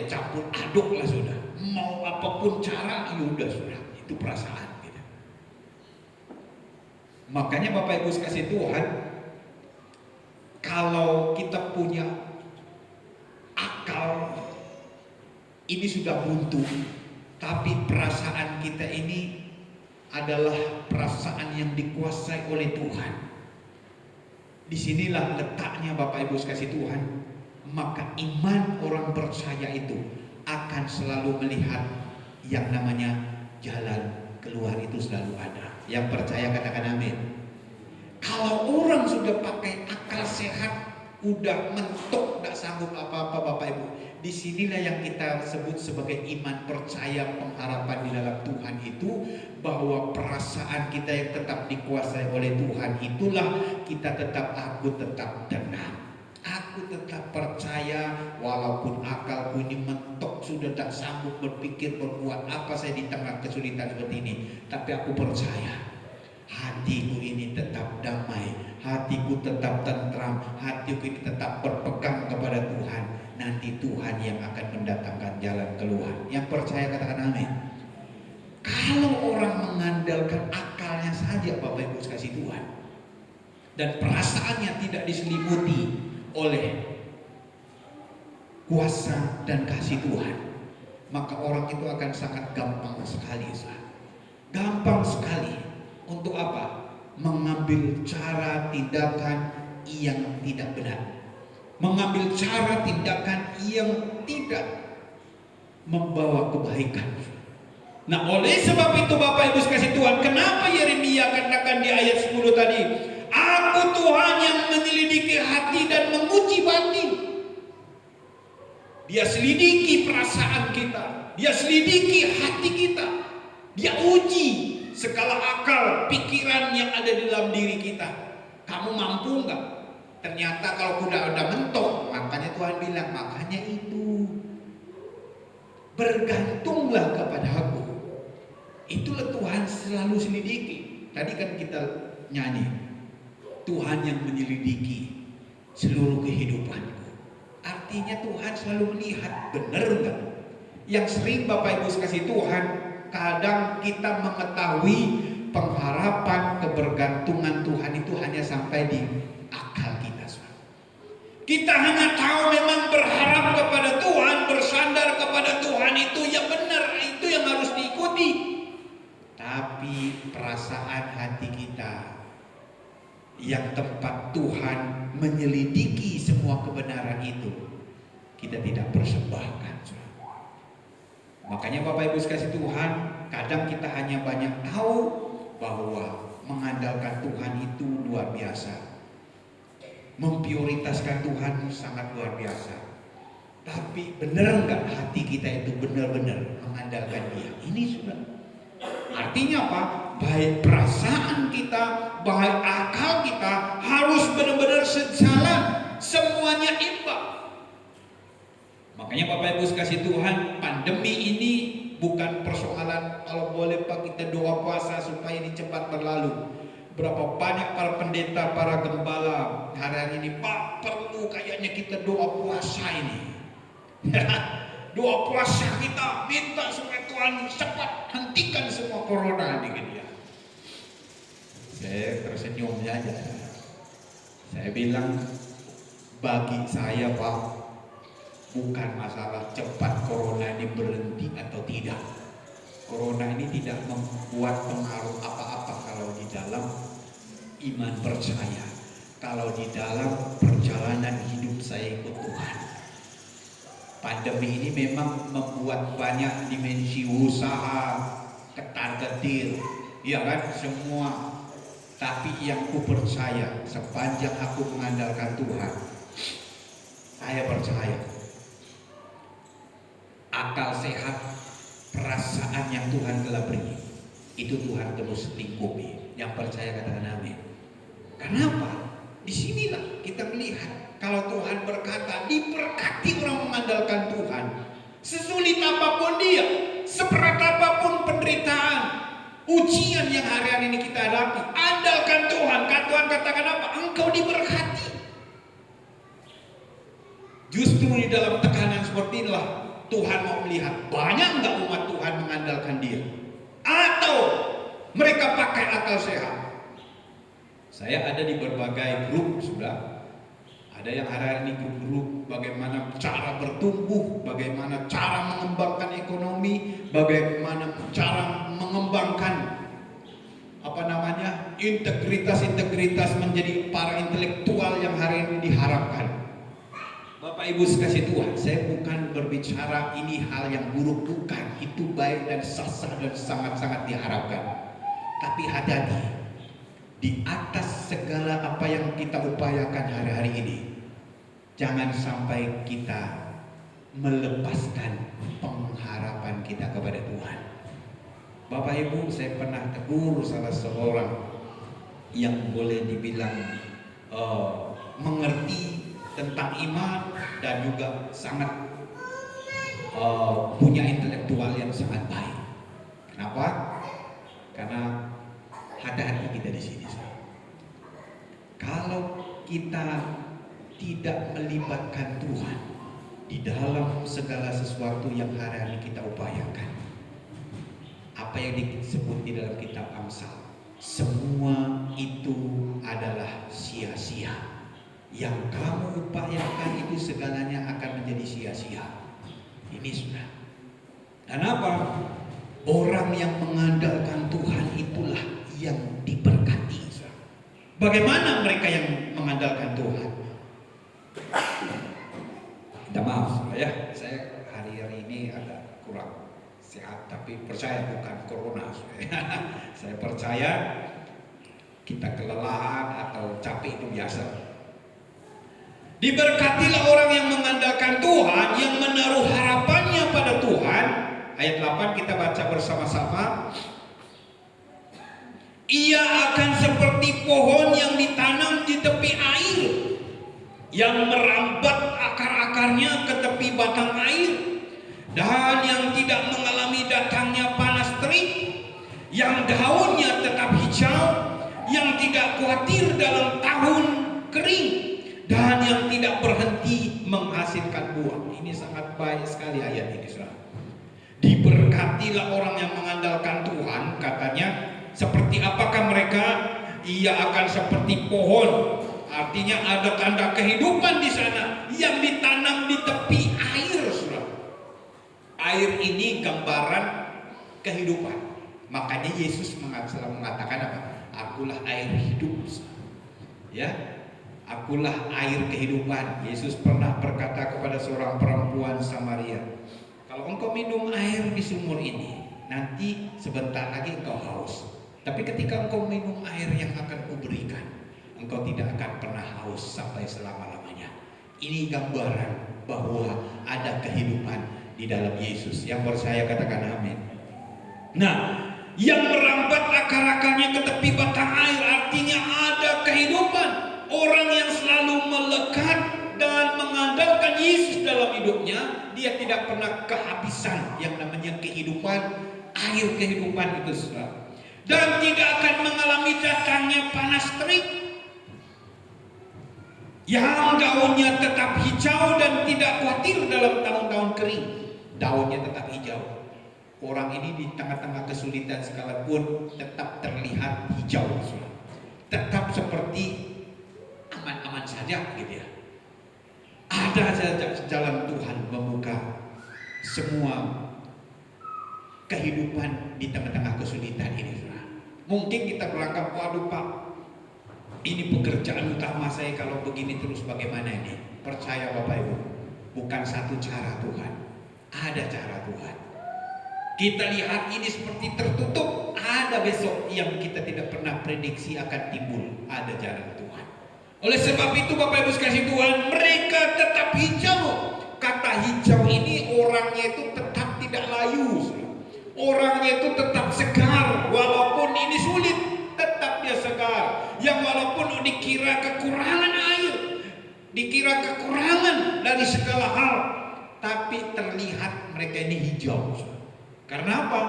campur aduk lah sudah. Mau apapun cara, ya udah sudah. Itu perasaan gitu. Makanya Bapak Ibu kasih Tuhan, kalau kita punya akal ini sudah buntu, tapi perasaan kita ini adalah perasaan yang dikuasai oleh Tuhan. Disinilah letaknya Bapak Ibu kasih Tuhan. Maka iman orang percaya itu akan selalu melihat yang namanya jalan keluar itu selalu ada. Yang percaya katakan amin. Kalau orang sudah pakai akal sehat, udah mentok, tidak sanggup apa-apa Bapak Ibu, disinilah yang kita sebut sebagai iman percaya pengharapan di dalam Tuhan itu, bahwa perasaan kita yang tetap dikuasai oleh Tuhan itulah kita tetap, aku tetap tenang, aku tetap percaya walaupun akalku ini mentok, sudah tak sanggup berpikir berbuat apa saya di tengah kesulitan seperti ini, tapi aku percaya hatiku ini tetap damai, hatiku tetap tentram, hatiku ini tetap berpegang kepada Tuhan. Nanti Tuhan yang akan mendatangkan jalan keluar. Yang percaya katakan amin. Kalau orang mengandalkan akalnya saja Bapak Ibu kasih Tuhan, dan perasaannya tidak diselimuti oleh kuasa dan kasih Tuhan, maka orang itu akan sangat gampang sekali, gampang sekali untuk apa? Mengambil cara tindakan yang tidak benar, mengambil cara tindakan yang tidak membawa kebaikan. Nah, oleh sebab itu Bapak Ibu kasih Tuhan, kenapa Yeremia katakan di ayat 10 tadi, aku Tuhan yang menyelidiki hati dan menguji batin. Dia selidiki perasaan kita, dia selidiki hati kita, dia uji segala akal, pikiran yang ada di dalam diri kita. Kamu mampu enggak? Ternyata kalau kuda udah mentok, makanya Tuhan bilang, makanya itu bergantunglah kepada aku. Itulah Tuhan selalu selidiki. Tadi kan kita nyanyi, Tuhan yang menyelidiki seluruh kehidupanku. Artinya Tuhan selalu melihat, benar enggak? Yang sering Bapak Ibu kasih Tuhan, kadang kita mengetahui pengharapan, kebergantungan Tuhan itu hanya sampai di akal kita. Kita hanya tahu memang berharap kepada Tuhan, bersandar kepada Tuhan itu yang benar, itu yang harus diikuti. Tapi perasaan hati kita yang tempat Tuhan menyelidiki semua kebenaran itu, kita tidak persembahkan. Makanya Bapak Ibu sekalian Tuhan, kadang kita hanya banyak tahu bahwa mengandalkan Tuhan itu luar biasa, memprioritaskan Tuhan sangat luar biasa. Tapi benar nggak hati kita itu benar-benar mengandalkan Dia? Ini sudah artinya apa? Baik perasaan kita, baik akal kita harus benar-benar sejalan, semuanya imbang. Makanya Bapak Ibu kasih Tuhan, pandemi ini bukan persoalan kalau boleh Pak kita doa puasa supaya ini cepat berlalu. Berapa banyak para pendeta, para gembala hari ini, Pak, perlu kayaknya kita doa puasa ini. Doa puasa kita minta supaya Tuhan cepat hentikan semua corona ini gitu ya. Saya tersenyum aja. Saya bilang, bagi saya Pak, bukan masalah cepat corona ini berhenti atau tidak. Corona ini tidak membuat pengaruh apa-apa kalau di dalam iman percaya, kalau di dalam perjalanan hidup saya ikut Tuhan. Pandemi ini memang membuat banyak dimensi usaha ketar-ketir, ya kan, semua. Tapi yang ku percaya, sepanjang aku mengandalkan Tuhan, saya percaya akal sehat, perasaan yang Tuhan telah beri, itu Tuhan terus lingkupi. Yang percaya katakan amin. Kenapa? Disinilah kita melihat kalau Tuhan berkata, diberkati orang mengandalkan Tuhan. Sesulit apapun dia, seberat apapun penderitaan, ujian yang hari ini kita hadapi, andalkan Tuhan. Kan Tuhan katakan apa? Engkau diberkati. Justru di dalam tekanan seperti inilah Tuhan mau melihat banyak enggak umat Tuhan mengandalkan Dia, atau mereka pakai akal sehat. Saya ada di berbagai grup sudah. Ada yang hari ini grup-grup bagaimana cara bertumbuh, bagaimana cara mengembangkan ekonomi, bagaimana cara mengembangkan integritas menjadi para intelektual yang hari ini diharapkan. Bapak Ibu sekasih Tuhan, saya bukan berbicara ini hal yang buruk, bukan. Itu baik dan sah-sah dan sangat-sangat diharapkan. Tapi hati-hati, di atas segala apa yang kita upayakan hari-hari ini, jangan sampai kita melepaskan pengharapan kita kepada Tuhan. Bapak Ibu, saya pernah tegur salah seorang yang boleh dibilang mengerti tentang iman dan juga sangat punya intelektual yang sangat baik. Kenapa? Karena hati-hati kita di sini. Kalau kita tidak melibatkan Tuhan di dalam segala sesuatu yang hari ini kita upayakan, apa yang disebut di dalam kitab Amsal, semua itu adalah sia-sia. Yang kamu upayakan itu segalanya akan menjadi sia-sia. Ini sudah. Dan apa? Orang yang mengandalkan Tuhan itulah yang diberkati. Bagaimana mereka yang mengandalkan Tuhan? Minta maaf ya, saya hari ini agak kurang sehat, tapi percaya bukan corona. Saya percaya kita kelelahan atau capek itu biasa. Diberkatilah orang yang mengandalkan Tuhan, yang menaruh harapannya pada Tuhan. Ayat 8 kita baca bersama-sama. Ia akan seperti pohon yang ditanam di tepi air, yang merambat akar-akarnya ke tepi batang air, dan yang tidak mengalami datangnya panas terik, yang daunnya tetap hijau, yang tidak khawatir dalam tahun kering, dan yang tidak berhenti menghasilkan buah. Ini sangat baik sekali ayat ini, saudara. Diberkatilah orang yang mengandalkan Tuhan, katanya. Seperti apakah mereka? Ia akan seperti pohon. Artinya ada tanda kehidupan di sana yang ditanam di tepi air, saudara. Air ini gambaran kehidupan. Makanya Yesus selalu mengatakan apa? Akulah air hidup. Ya, akulah air kehidupan. Yesus pernah berkata kepada seorang perempuan Samaria, kalau engkau minum air di sumur ini, nanti sebentar lagi engkau haus. Tapi ketika engkau minum air yang akan kuberikan, engkau tidak akan pernah haus sampai selama-lamanya. Ini gambaran bahwa ada kehidupan di dalam Yesus. Yang percaya katakan amin. Nah, yang merambat akar-akarnya ke tepi batang air, artinya ada kehidupan. Orang yang selalu melekat dan mengandalkan Yesus dalam hidupnya, dia tidak pernah kehabisan yang namanya kehidupan, air kehidupan itu, saudara. Dan tidak akan mengalami datangnya panas terik, yang daunnya tetap hijau dan tidak khawatir dalam tahun-tahun kering. Daunnya tetap hijau. Orang ini di tengah-tengah kesulitan sekalipun tetap terlihat hijau, saudara. Tetap seperti aman-aman saja gitu ya. Ada saja jalan Tuhan membuka semua kehidupan di tengah-tengah kesulitan ini, saudara. Mungkin kita berangkat, waduh Pak, ini pekerjaan utama saya, kalau begini terus bagaimana ini? Percaya Bapak Ibu, bukan satu cara Tuhan, ada cara Tuhan. Kita lihat ini seperti tertutup, ada besok yang kita tidak pernah prediksi akan timbul, ada jalan Tuhan. Oleh sebab itu Bapak Ibu sekalian Tuhan, mereka tetap hijau. Kata hijau ini orangnya itu tetap tidak layu, orangnya itu tetap segar, walaupun ini sulit, tetap dia segar. Yang walaupun dikira kekurangan air, dikira kekurangan dari segala hal, tapi terlihat mereka ini hijau. Karena apa?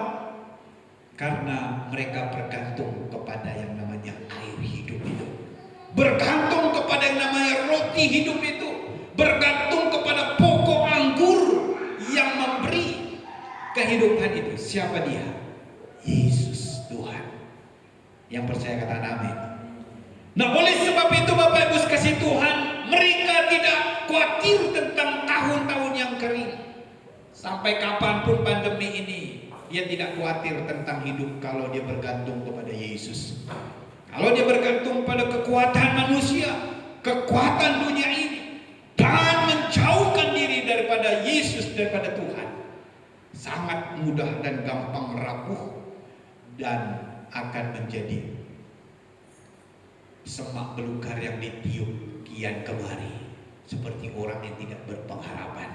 Karena mereka bergantung kepada yang namanya air hidup itu, bergantung kepada yang namanya roti hidup itu, bergantung kepada pokok anggur yang memberi kehidupan itu. Siapa dia? Yesus Tuhan. Yang percaya katakan amin. Nah, oleh sebab itu Bapak Ibu sekasih Tuhan, mereka tidak khawatir tentang tahun-tahun yang kering. Sampai kapanpun pandemi ini, dia tidak khawatir tentang hidup kalau dia bergantung kepada Yesus. Kalau dia bergantung pada kekuatan manusia, kekuatan dunia ini, dan menjauhkan diri daripada Yesus, daripada Tuhan, sangat mudah dan gampang rapuh dan akan menjadi semak belukar yang ditiup kian kemari, seperti orang yang tidak berpengharapan.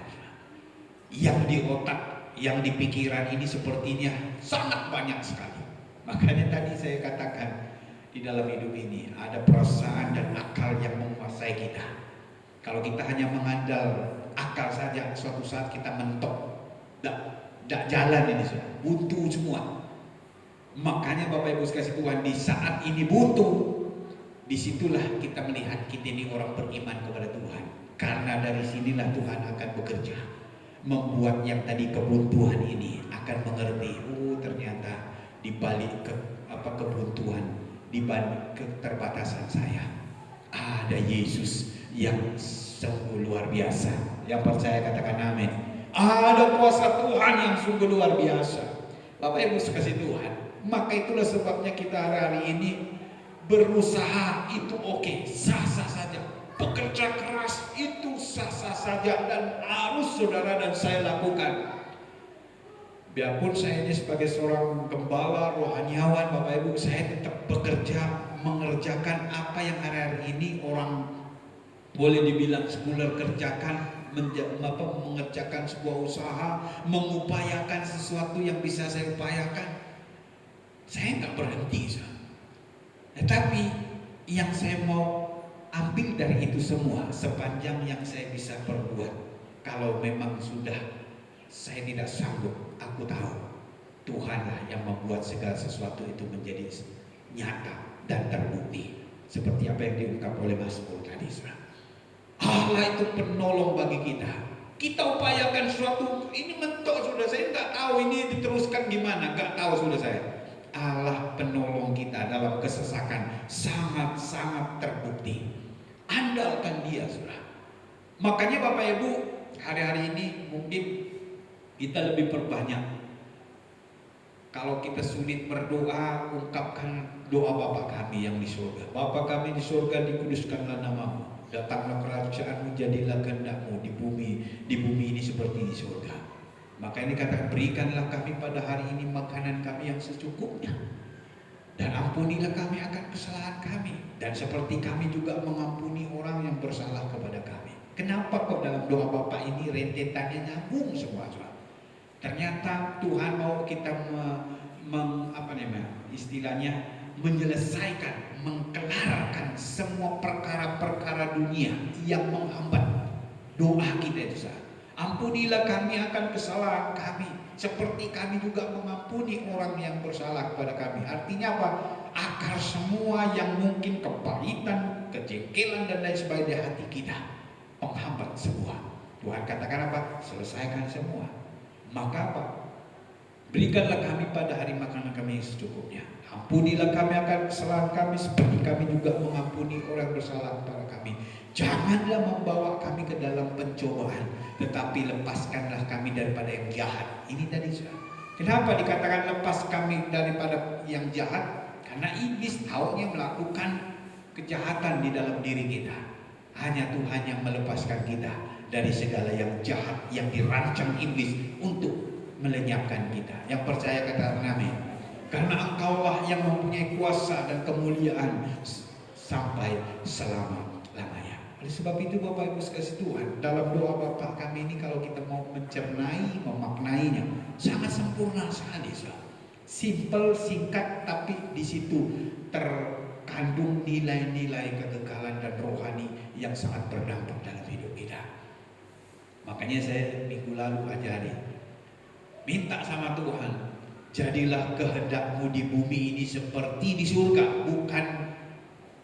Yang di otak, yang di pikiran ini sepertinya sangat banyak sekali. Makanya tadi saya katakan, di dalam hidup ini ada perasaan dan akal yang menguasai kita. Kalau kita hanya mengandal akal saja, suatu saat kita mentok, tidak jalan ini, buntu semua. Makanya Bapak Ibu sekalian Tuhan, di saat ini buntu, disitulah kita melihat kita ini orang beriman kepada Tuhan. Karena dari sinilah Tuhan akan bekerja, membuat yang tadi kebuntuan ini akan mengerti, oh ternyata di balik kebuntuan, di balik keterbatasan saya, ada Yesus yang sungguh luar biasa. Yang percaya katakan amin. Ada kuasa Tuhan yang sungguh luar biasa. Bapak Ibu sekasih Tuhan, maka itulah sebabnya kita hari ini berusaha itu oke, sah-sah saja. Bekerja keras itu sah-sah saja dan harus saudara dan saya lakukan. Biarpun saya ini sebagai seorang gembala rohaniawan, Bapak Ibu, saya tetap bekerja mengerjakan apa yang hari-hari ini orang boleh dibilang sekuler kerjakan, mengerjakan sebuah usaha, mengupayakan sesuatu yang bisa saya upayakan. Saya nggak berhenti, tetapi yang saya mau ambil dari itu semua sepanjang yang saya bisa perbuat. Kalau memang sudah saya tidak sanggup, aku tahu Tuhanlah yang membuat segala sesuatu itu menjadi nyata dan terbukti. Seperti apa yang diungkap oleh Mas Pur tadi. Allah itu penolong bagi kita. Kita upayakan sesuatu, ini mentok sudah, saya nggak tahu ini diteruskan gimana, nggak tahu sudah saya. Allah penolong kita dalam kesesakan sangat-sangat terbukti. Andalkan Dia, saudara. Makanya Bapak Ibu, hari-hari ini mungkin kita lebih perbanyak. Kalau kita sulit berdoa, ungkapkan doa Bapa kami yang di surga. Bapa kami di surga, dikuduskanlah namamu. Datanglah kerajaanmu, jadilah kehendak-mu di bumi ini seperti di surga. Maka ini kata, berikanlah kami pada hari ini makanan kami yang secukupnya. Dan ampunilah kami akan kesalahan kami. Dan seperti kami juga mengampuni orang yang bersalah kepada kami. Kenapa kok dalam doa Bapak ini rentetannya nyambung semua? Ternyata Tuhan mau kita menyelesaikan, mengkelarkan semua perkara-perkara dunia yang menghambat doa kita itu. Ampunilah kami akan kesalahan kami, seperti kami juga mengampuni orang yang bersalah kepada kami. Artinya apa? Akar semua yang mungkin kepahitan, kejengkelan dan lain sebagainya di hati kita, penghambat semua. Tuhan katakan apa? Selesaikan semua. Maka apa? Berikanlah kami pada hari makanan kami yang secukupnya. Ampunilah kami akan kesalahan kami, seperti kami juga mengampuni orang bersalah kepada kami. Janganlah membawa kami ke dalam pencobaan, tetapi lepaskanlah kami daripada yang jahat. Ini tadi sudah. Kenapa dikatakan lepas kami daripada yang jahat? Karena iblis taunya melakukan kejahatan di dalam diri kita. Hanya Tuhan yang melepaskan kita dari segala yang jahat yang dirancang iblis untuk melenyapkan kita. Yang percaya kata amin. Karena Engkaulah yang mempunyai kuasa dan kemuliaan sampai selama-lamanya. Oleh sebab itu Bapak Ibu sekalian Tuhan, dalam doa Bapa kami ini kalau kita mau mencernai, memaknainya, sangat sempurna sekali. Simple, singkat, tapi di situ terkandung nilai-nilai kekekalan dan rohani yang sangat berdampak dalam hidup kita. Makanya saya minggu lalu ajari, minta sama Tuhan, jadilah kehendak-Mu di bumi ini seperti di surga. Bukan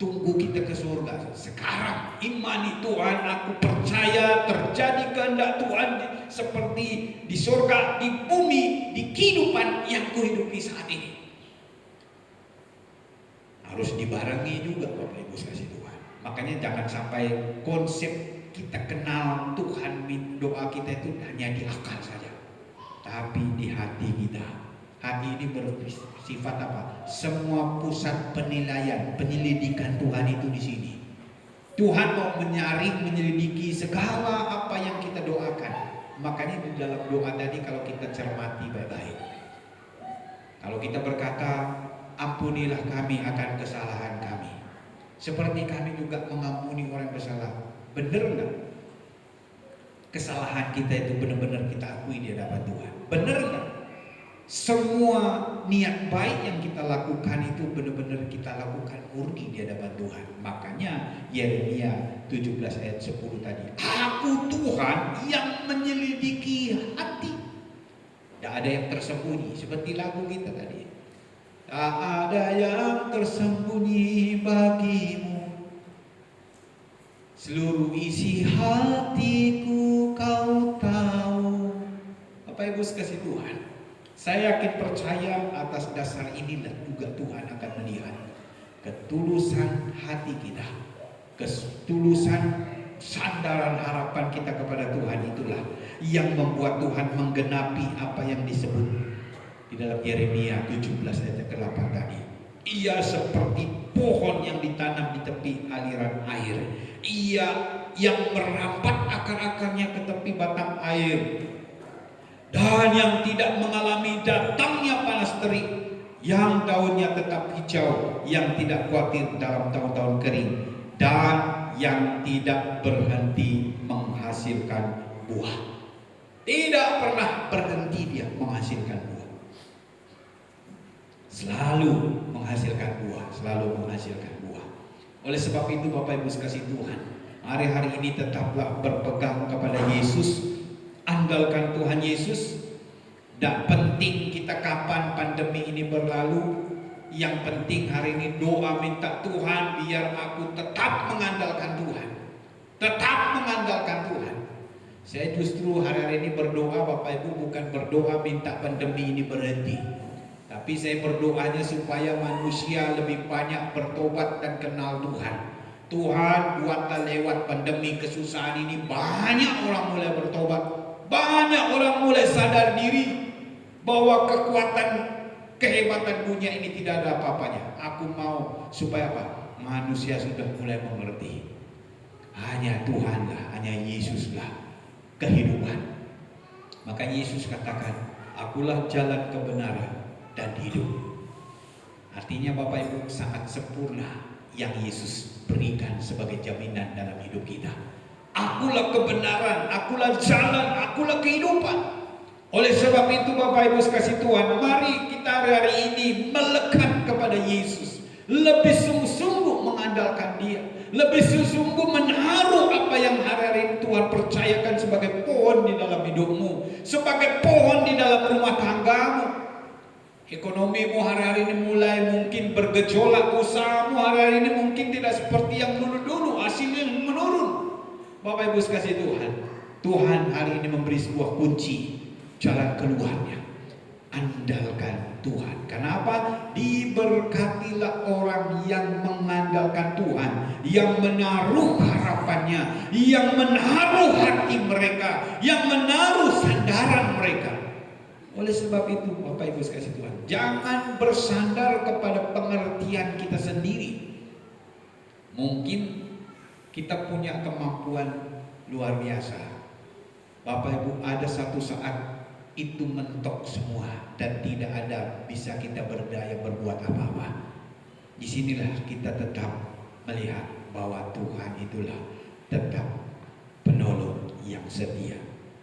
tunggu kita ke surga. Sekarang imani Tuhan, aku percaya terjadi kehendak Tuhan seperti di surga, di bumi, di kehidupan yang kuhidupi saat ini. Harus dibarengi juga Bapak Ibu sekalian Tuhan. Makanya jangan sampai konsep kita kenal Tuhan, doa kita itu hanya di akal saja, tapi di hati kita. Hati ini bersifat apa? Semua pusat penilaian, penyelidikan Tuhan itu di sini. Tuhan mau menyaring, menyelidiki segala apa yang kita doakan. Makanya di dalam doa tadi kalau kita cermati baik-baik, kalau kita berkata, ampunilah kami akan kesalahan kami, seperti kami juga mengampuni orang bersalah. Benar enggak? Kesalahan kita itu benar-benar kita akui di hadapan Tuhan. Benar enggak? Semua niat baik yang kita lakukan itu benar-benar kita lakukan murni di hadapan Tuhan. Makanya Yeremia 17 ayat 10 tadi, aku Tuhan yang menyelidiki hati. Tidak ada yang tersembunyi, seperti lagu kita tadi. Tak ada yang tersembunyi bagimu, seluruh isi hatiku kau tahu. Bapak Ibu sekalian Tuhan, saya yakin percaya atas dasar inilah juga Tuhan akan melihat ketulusan hati kita, ketulusan sandaran harapan kita kepada Tuhan. Itulah yang membuat Tuhan menggenapi apa yang disebut di dalam Yeremia 17 ayat 8 tadi. Ia seperti pohon yang ditanam di tepi aliran air. Ia yang merambat akar-akarnya ke tepi batang air, dan yang tidak mengalami datangnya panas terik, yang daunnya tetap hijau, yang tidak khawatir dalam tahun-tahun kering, dan yang tidak berhenti menghasilkan buah. Tidak pernah berhenti dia menghasilkan buah. Selalu menghasilkan buah, selalu menghasilkan buah. Oleh sebab itu Bapak Ibu sekasih Tuhan, hari-hari ini tetaplah berpegang kepada Yesus, andalkan Tuhan Yesus. Tidak penting kita kapan pandemi ini berlalu, yang penting hari ini doa minta Tuhan biar aku tetap mengandalkan Tuhan, tetap mengandalkan Tuhan. Saya justru hari-hari ini berdoa Bapak Ibu, bukan berdoa minta pandemi ini berhenti, tapi saya berdoanya supaya manusia lebih banyak bertobat dan kenal Tuhan. Tuhan, buatlah lewat pandemi kesusahan ini banyak orang mulai bertobat, banyak orang mulai sadar diri bahwa kekuatan kehebatan dunia ini tidak ada apa-apanya. Aku mau supaya apa? Manusia sudah mulai mengerti, hanya Tuhanlah, hanya Yesuslah kehidupan. Maka Yesus katakan, akulah jalan kebenaran dan hidup. Artinya Bapak Ibu, sangat sempurna yang Yesus berikan sebagai jaminan dalam hidup kita. Akulah kebenaran, akulah jalan, akulah kehidupan. Oleh sebab itu Bapak Ibu sekasih Tuhan, mari kita hari ini melekat kepada Yesus, lebih sungguh-sungguh mengandalkan Dia, lebih sungguh-sungguh menaruh apa yang hari-hari ini Tuhan percayakan sebagai pohon di dalam hidupmu, sebagai pohon di dalam rumah tanggamu. Ekonomimu hari-hari ini mulai mungkin bergejolak, usahamu hari-hari ini mungkin tidak seperti yang dulu-dulu, hasilnya menurun. Bapak Ibu sekasih Tuhan, Tuhan hari ini memberi sebuah kunci jalan keluarnya. Andalkan Tuhan. Kenapa? Diberkatilah orang yang mengandalkan Tuhan, yang menaruh harapannya, yang menaruh hati mereka, yang menaruh sandaran mereka. Oleh sebab itu Bapak Ibu sekasih Tuhan, jangan bersandar kepada pengertian kita sendiri. Mungkin kita punya kemampuan luar biasa, Bapak Ibu, ada satu saat itu mentok semua dan tidak ada bisa kita berdaya berbuat apa-apa. Disinilah kita tetap melihat bahwa Tuhan itulah tetap penolong yang setia.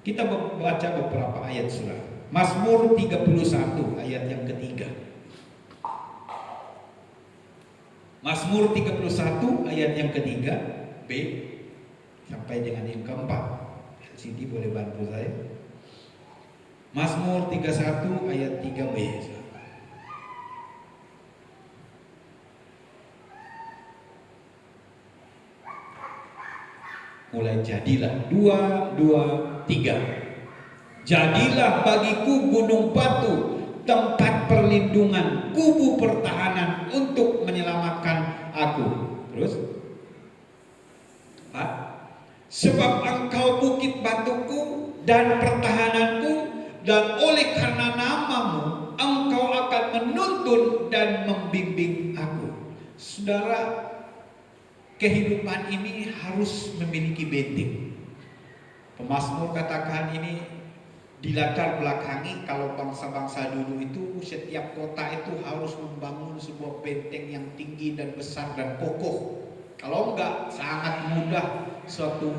Kita membaca beberapa ayat surah. Mazmur 31 ayat yang ketiga. Mazmur 31 ayat yang ketiga B sampai dengan yang keempat. Sini boleh bantu saya. Mazmur 31 ayat 3b. Mulai jadilah 2, 2, 3. Jadilah bagiku gunung batu, tempat perlindungan, kubu pertahanan untuk menyelamatkan aku. Terus 4. Sebab engkau bukit batuku dan pertahananku, dan oleh karena namamu engkau akan menuntun dan membimbing aku. Saudara, kehidupan ini harus memiliki benteng. Pemazmur katakan ini dilatar belakangi kalau bangsa-bangsa dulu itu setiap kota itu harus membangun sebuah benteng yang tinggi dan besar dan kokoh. Kalau enggak, sangat mudah suatu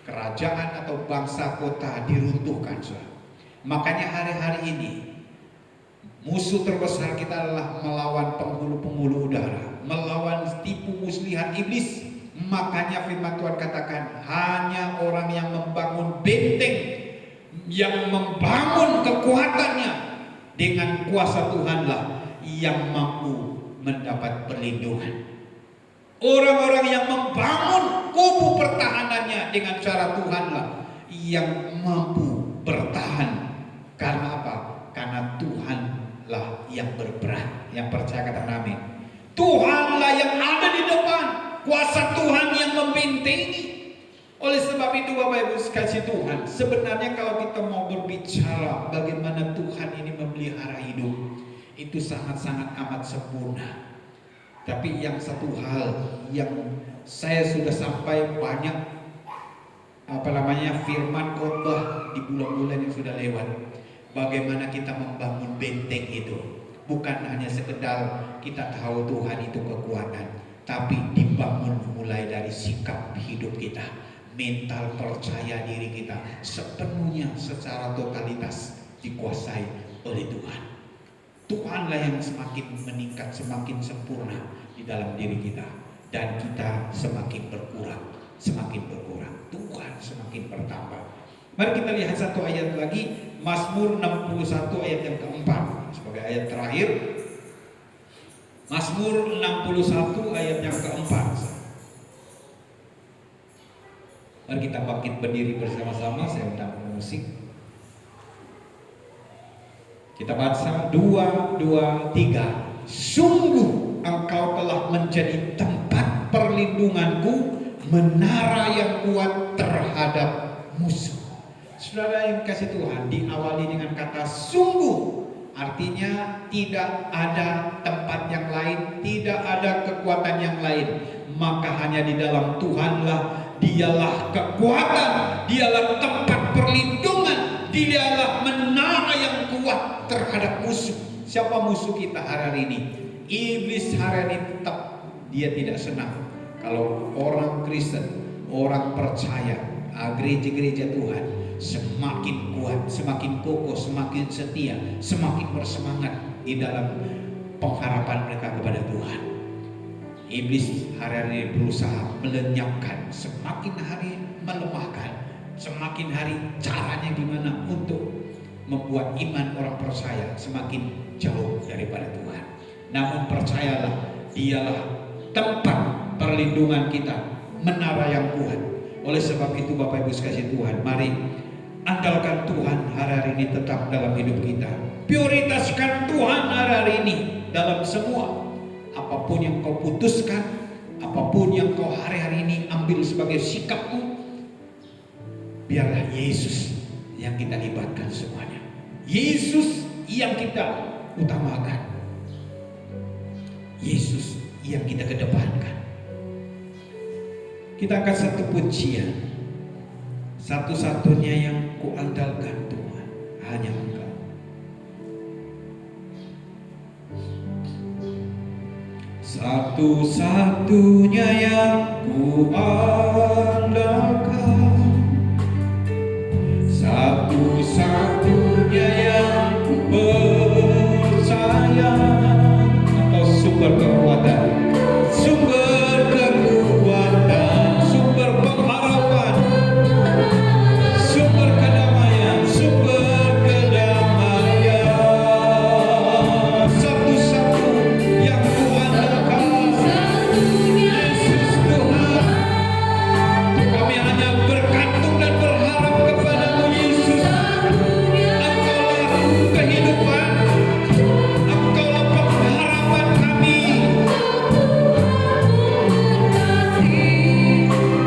kerajaan atau bangsa kota diruntuhkan. Makanya hari-hari ini musuh terbesar kita adalah melawan penghulu-penghulu udara, melawan tipu muslihat iblis. Makanya firman Tuhan katakan, hanya orang yang membangun benteng, yang membangun kekuatannya dengan kuasa Tuhanlah yang mampu mendapat perlindungan. Orang-orang yang membangun kubu pertahanannya dengan cara Tuhanlah yang mampu bertahan. Karena apa? Karena Tuhanlah yang berperan. Yang percaya katakan amin. Tuhanlah yang ada di depan, kuasa Tuhan yang membentengi. Oleh sebab itu Bapak Ibu sekasih Tuhan, sebenarnya kalau kita mau berbicara bagaimana Tuhan ini memelihara hidup, itu sangat-sangat amat sempurna. Tapi yang satu hal yang saya sudah sampai banyak firman khotbah di bulan-bulan yang sudah lewat, bagaimana kita membangun benteng itu. Bukan hanya sekedar kita tahu Tuhan itu kekuatan, tapi dibangun mulai dari sikap hidup kita, mental percaya diri kita sepenuhnya secara totalitas dikuasai oleh Tuhan. Tuhanlah yang semakin meningkat, semakin sempurna di dalam diri kita. dan kita semakin berkurang, Tuhan semakin bertambah. Mari kita lihat satu ayat lagi, Mazmur 61 ayat yang keempat sebagai ayat terakhir. Mazmur 61 ayat yang keempat. Mari kita bangkit berdiri bersama-sama, saya undang musik. Kita baca 2, 2, 3. Sungguh engkau telah menjadi tempat perlindunganku, menara yang kuat terhadap musuh. Saudara yang kasih Tuhan, diawali dengan kata sungguh. Artinya tidak ada tempat yang lain, tidak ada kekuatan yang lain. Maka hanya di dalam Tuhanlah, dialah kekuatan, dialah tempat perlindungan, dialah menara yang kuat terhadap musuh. Siapa musuh kita hari ini? Iblis hari ini tetap dia tidak senang kalau orang Kristen, orang percaya, gereja-gereja Tuhan semakin kuat, semakin kokoh, semakin setia, semakin bersemangat di dalam pengharapan mereka kepada Tuhan. Iblis hari ini berusaha melenyapkan, semakin hari melemahkan, semakin hari caranya gimana untuk membuat iman orang percaya semakin jauh daripada Tuhan. Namun percayalah, dialah tempat perlindungan kita, menara yang kuat. Oleh sebab itu Bapak Ibu sekalian Tuhan, mari andalkan Tuhan hari ini tetap dalam hidup kita. Prioritaskan Tuhan hari ini dalam semua. Apapun yang kau putuskan, apapun yang kau hari-hari ini ambil sebagai sikapmu, biarlah Yesus yang kita libatkan semuanya. Yesus yang kita utamakan. Yesus yang kita kedepankan. Kita angkat satu pujian. Satu-satunya yang kuandalkan Tuhan, hanya Engkau. Satu-satunya yang kuandalkan, satu-satunya yang percaya. Engkau sumber kekuatan, sumber kekuatan, sumber pengharapan, sumber kedamaian, sumber kedamaian. Satu-satu yang kuandalkan, Yesus Tuhan. Kami hanya bergantung dan berharap kepadamu Yesus. Engkaulah kehidupan, Engkaulah pengharapan kami.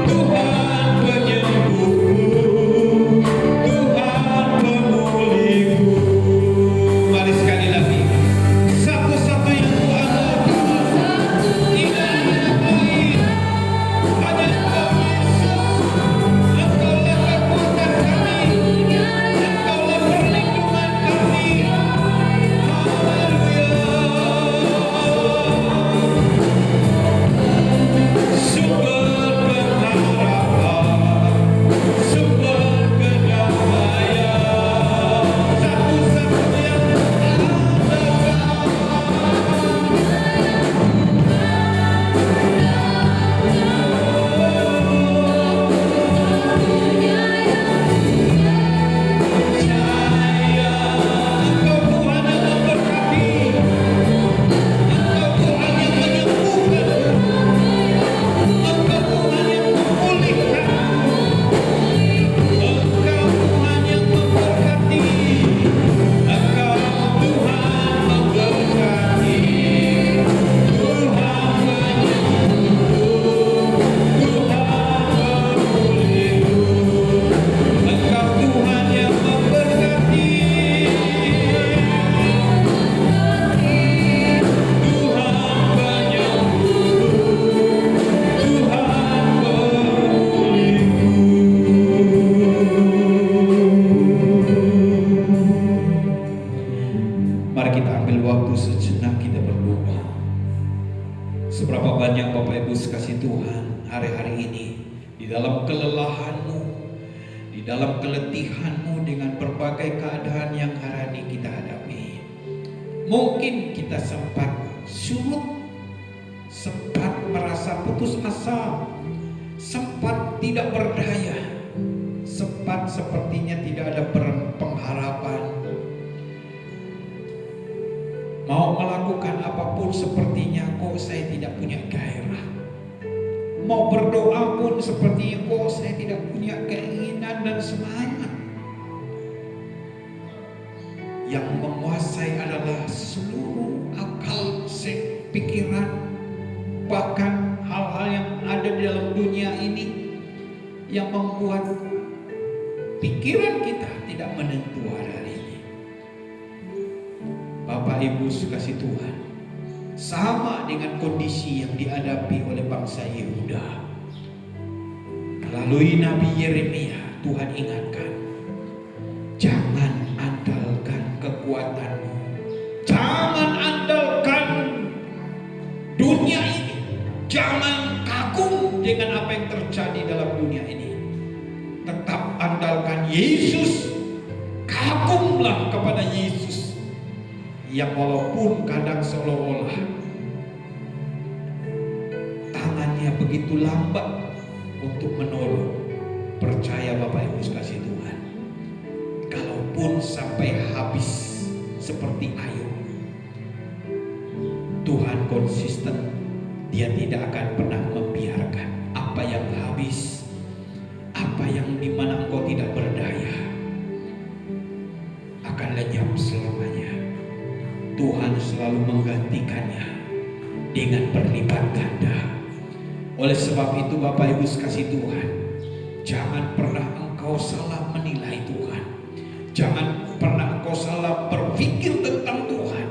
Tuhan penyembuhku, Tuhan pemulihku. Mari sekali lagi. Satu-satu yang kuandalkan, tidak ada yang lain, hanya Engkau Yesus. Engkaulah kekuatan kami, Engkaulah perlindungan kami. Sumber pengharapan, sumber kedamaian, satu-satu yang percaya. Engkau Tuhan yang memberkati, Engkau Tuhan yang menyembuhkan, Engkau Tuhan yang memulihkan, Engkau Tuhan yang memberkati, Engkau Tuhan memberkati, Tuhan menyembuhku, Tuhan memulihku, Engkau Tuhan yang memberkati, Tuhan penyembuh, Tuhan pemulihku. Mari kita ambil waktu sejenak, kita berdoa. Seberapa banyak Bapak Ibu sekasih Tuhan hari-hari ini di dalam kelelahanmu, di dalam keletihanmu dengan berbagai keadaan yang hari ini kita hadapi. Mungkin kita sempat surut sempat merasa putus asa, sempat tidak berdaya, sempat sepertinya tidak ada pengharapan. Mau melakukan apapun sepertinya kok saya tidak punya gairah. Mau berdoa pun sepertinya kok saya tidak punya keinginan dan semangat. Yang menguasai adalah seluruh akal, pikiran, bahkan hal-hal yang ada di dalam dunia ini yang membuat pikiran kita tidak menentu hari ini. Bapak Ibu sekasih Tuhan, sama dengan kondisi yang dihadapi oleh bangsa Yehuda. Melalui Nabi Yeremia, Tuhan ingatkan, jangan andalkan kekuatanmu, jangan andalkan dunia ini, jangan kagum dengan apa yang terjadi dalam dunia ini. Tetap andalkan Yesus, kagumlah kepada Yesus, yang walaupun kadang seolah-olah tangannya begitu lambat untuk menolong. Percaya Bapak Ibu sekasih Tuhan, kalaupun sampai habis seperti Ayub, Tuhan konsisten. Dia tidak akan pernah membiarkan apa yang habis, apa yang dimana engkau tidak berdaya akan lenyap selamanya. Tuhan selalu menggantikannya dengan berlipat ganda. Oleh sebab itu Bapak Ibu sekasih Tuhan, jangan pernah engkau salah menilai Tuhan. Jangan pernah engkau salah berpikir tentang Tuhan,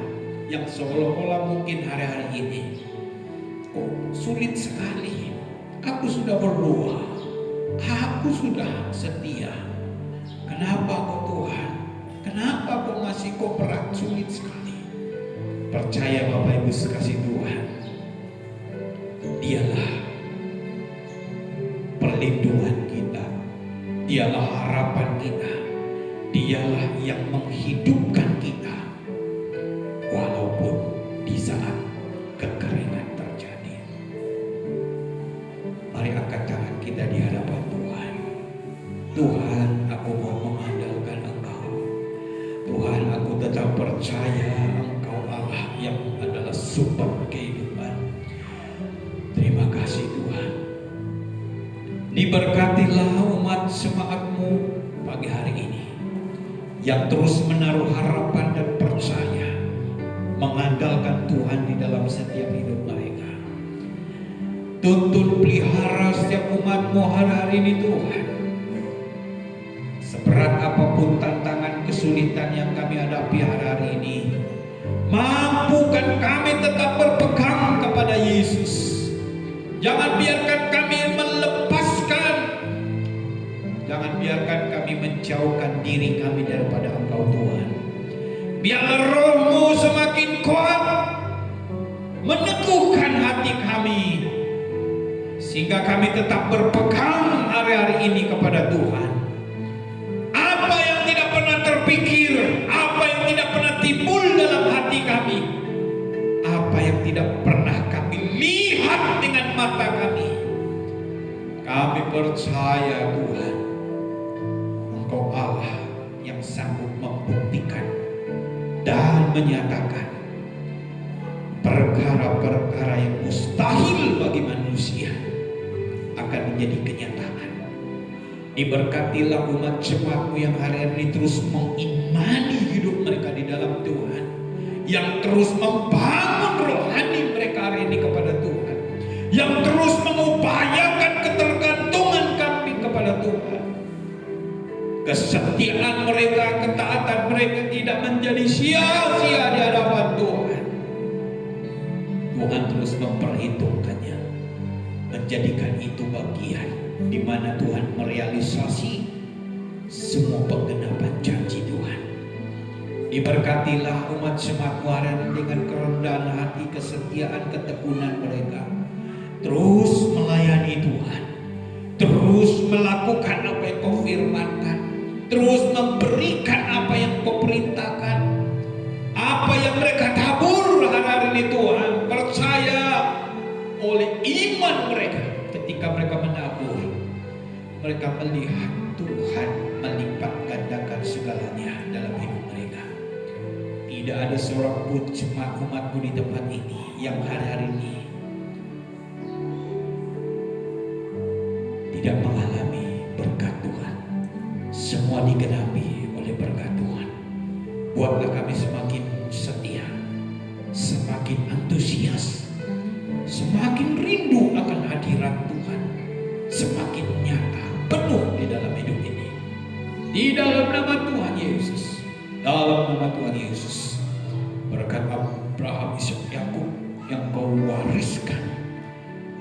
yang seolah-olah mungkin hari-hari ini kok sulit sekali. Aku sudah berdoa, aku sudah setia. Kenapa kok Tuhan? Kenapa kok masih kok berat, sulit sekali? Percaya Bapak Ibu sekasih Tuhan, Dialah perlindungan kita, Dialah harapan kita, Dialah yang menghidupkan kita walaupun di saat kekeringan terjadi. Mari angkat tangan kita di hadapan Tuhan. Tuhan, aku mau mengandalkan Engkau. Tuhan, aku tetap percaya Engkau Allah yang adalah sumber kehidupan. Terima kasih Tuhan. Diberkatilah umat jemaat-Mu pagi hari ini yang terus menaruh harapan dan percaya, mengandalkan Tuhan di dalam setiap hidup mereka. Tuntun pelihara setiap umat-Mu hari ini Tuhan. Seberat apapun tantangan kesulitan yang kami hadapi hari ini, mampukan kami tetap berpegang kepada Yesus. Jangan biarkan kami melepaskan, jangan biarkan kami menjauhkan diri kami daripada Engkau Tuhan. Biarlah Roh-Mu semakin kuat meneguhkan hati kami, sehingga kami tetap berpegang hari-hari ini kepada Tuhan. Apa yang tidak pernah terpikir, apa yang tidak pernah timbul dalam hati kami, apa yang tidak pernah kami lihat dengan mata kami, kami percaya Tuhan, Engkau Allah yang sanggup membuktikan dan menyatakan perkara-perkara yang mustahil bagi manusia akan menjadi kenyataan. Diberkatilah umat jemaat-Mu yang hari ini terus mengimani hidup mereka di dalam Tuhan, yang terus membangun rohani mereka hari ini kepada Tuhan, yang terus mengupayakan ketergantungan kami kepada Tuhan. Kesetiaan mereka, ketaatan mereka tidak menjadi sia-sia di hadapan Tuhan. Tuhan terus memperhitungkannya, menjadikan itu bagian di mana Tuhan merealisasi semua penggenapan janji Tuhan. Diberkatilah umat jemaat-Mu hari ini dengan kerendahan hati, kesetiaan, ketekunan mereka, terus melayani Tuhan, terus melakukan apa yang Kau firmankan, terus memberikan apa yang Kau perintahkan. Apa yang mereka tabur hari ini Tuhan, percaya iman mereka ketika mereka menabur. Mereka melihat Tuhan melipat gandakan segalanya dalam hidup mereka. Tidak ada seorang pun jemaat umatku di tempat ini yang hari-hari ini tidak mengalami berkat Tuhan. Semua digenapi oleh berkat Tuhan. Buatlah kami semakin setia, semakin antusias, semakin rindu akan hadirat Tuhan, semakin nyata, penuh di dalam hidup ini. Di dalam nama Tuhan Yesus, dalam nama Tuhan Yesus, berkat Abraham, Ishak, Yakub yang Kau wariskan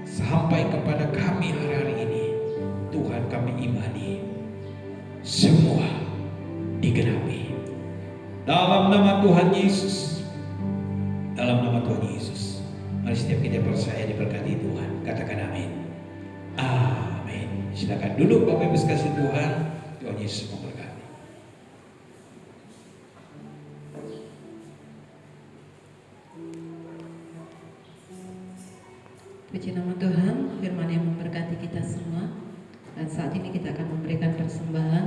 sampai kepada kami hari-hari ini, Tuhan kami imani semua digenapi. Dalam nama Tuhan Yesus, dalam nama Tuhan Yesus, mari setiap kita percaya diberkati Tuhan. Katakan amin. Amin. Silakan duduk Bapak Ibu sekalian Tuhan. Tuhan Yesus memberkati. Puji nama Tuhan, firman yang memberkati kita semua. Dan saat ini kita akan memberikan persembahan.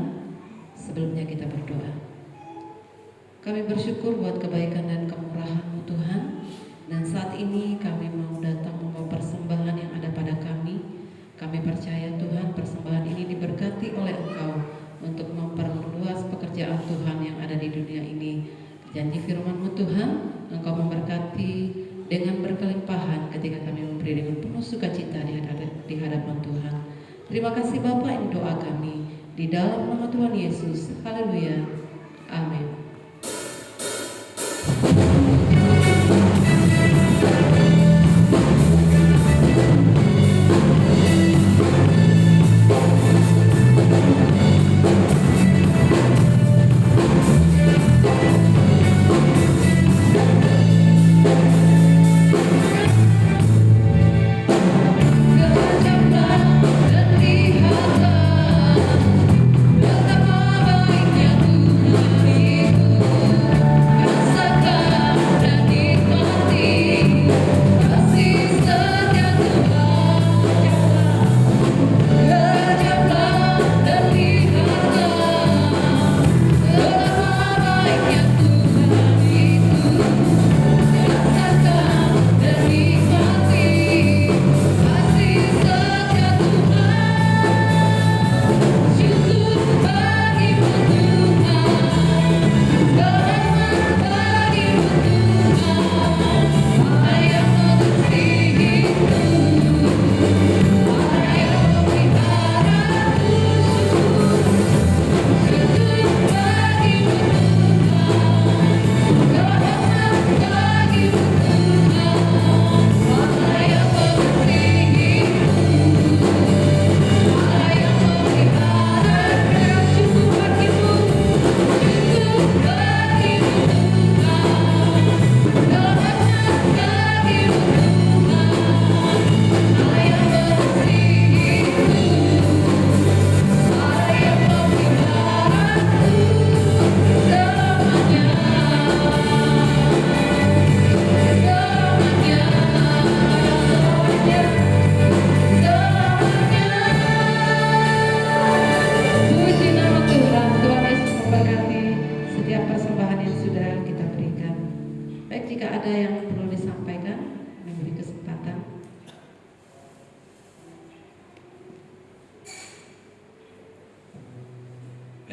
Sebelumnya kita berdoa. Kami bersyukur buat kebaikan dan kemurahan-Mu Tuhan. Dan saat ini kami mau datang membawa persembahan yang ada pada kami. Kami percaya Tuhan persembahan ini diberkati oleh Engkau untuk memperluas pekerjaan Tuhan yang ada di dunia ini. Janji firman-Mu Tuhan, Engkau memberkati dengan berkelimpahan ketika kami memberi dengan penuh sukacita di hadapan Tuhan. Terima kasih Bapa, ini doa kami di dalam nama Tuhan Yesus. Haleluya. Amin.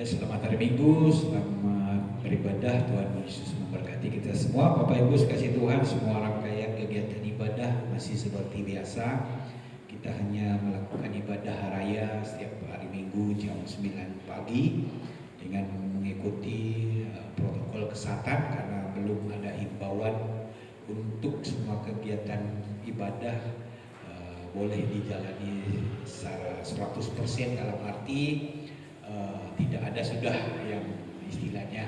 Selamat hari Minggu, selamat beribadah. Tuhan Yesus memberkati kita semua. Bapak Ibu sekasih Tuhan, semua rangkaian kegiatan ibadah masih seperti biasa. Kita hanya melakukan ibadah raya setiap hari Minggu jam 9 pagi dengan mengikuti protokol kesehatan karena belum ada himbauan untuk semua kegiatan ibadah boleh dijalani secara 100% dalam arti tidak ada sudah yang istilahnya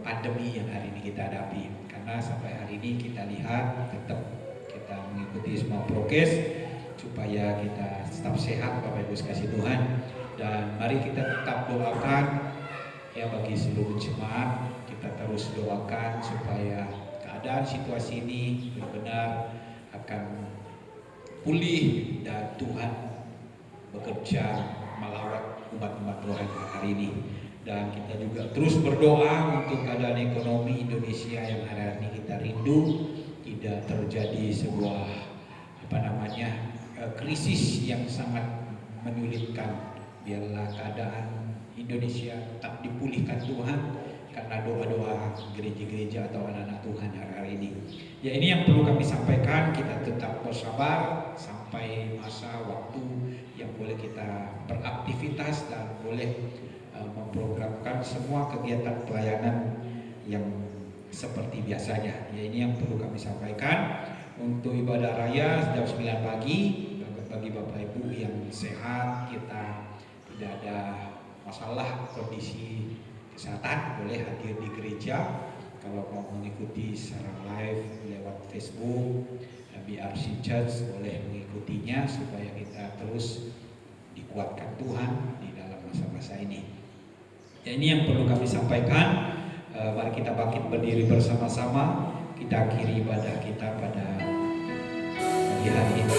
pandemi yang hari ini kita hadapi, karena sampai hari ini kita lihat tetap kita mengikuti semua prokes supaya kita tetap sehat Bapak Ibu sekasih Tuhan. Dan mari kita tetap doakan ya bagi seluruh jemaat, kita terus doakan supaya keadaan situasi ini benar-benar akan pulih dan Tuhan bekerja melawat umat-umat rohani hari ini. Dan kita juga terus berdoa untuk keadaan ekonomi Indonesia yang hari ini kita rindu tidak terjadi sebuah krisis yang sangat menyulitkan. Biarlah keadaan Indonesia tetap dipulihkan Tuhan karena doa-doa gereja-gereja atau anak-anak Tuhan hari ini. Ya, ini yang perlu kami sampaikan. Kita tetap bersabar sampai masa waktu yang boleh kita beraktivitas dan boleh memprogramkan semua kegiatan pelayanan yang seperti biasanya. Ya, ini yang perlu kami sampaikan. Untuk ibadah raya jam 9 pagi bagi Bapak Ibu yang sehat, kita tidak ada masalah kondisi kesehatan, boleh hadir di gereja. Kalau mau mengikuti secara live lewat Facebook BRC Church, boleh mengikutinya supaya kita terus dikuatkan Tuhan di dalam masa-masa ini. Ya, ini yang perlu kami sampaikan. Mari kita bangkit berdiri bersama-sama. Kita akhiri ibadah kita pada pagi hari ini.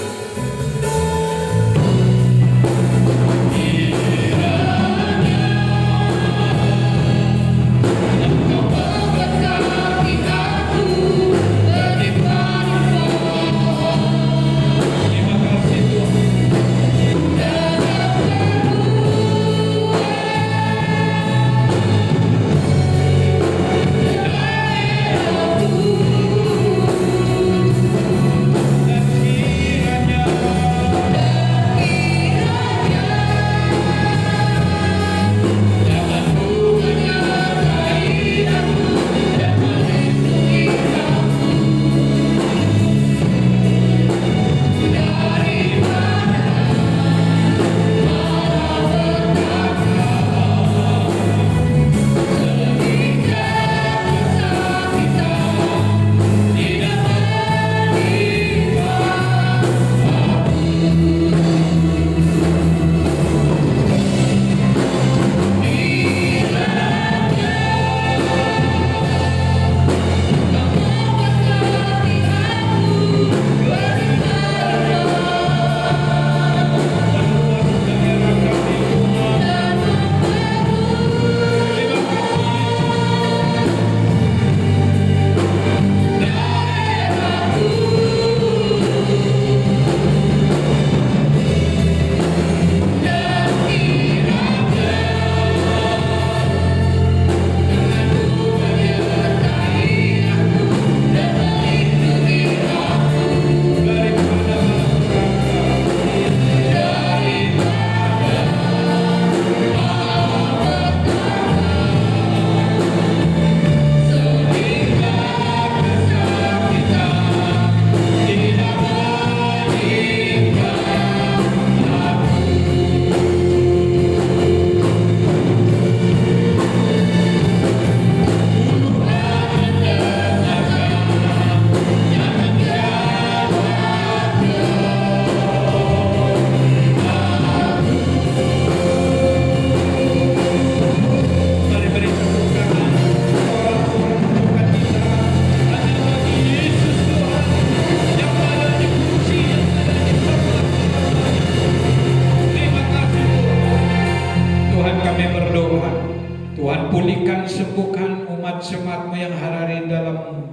Sembuhkan umat jemaat-Mu yang hari dalam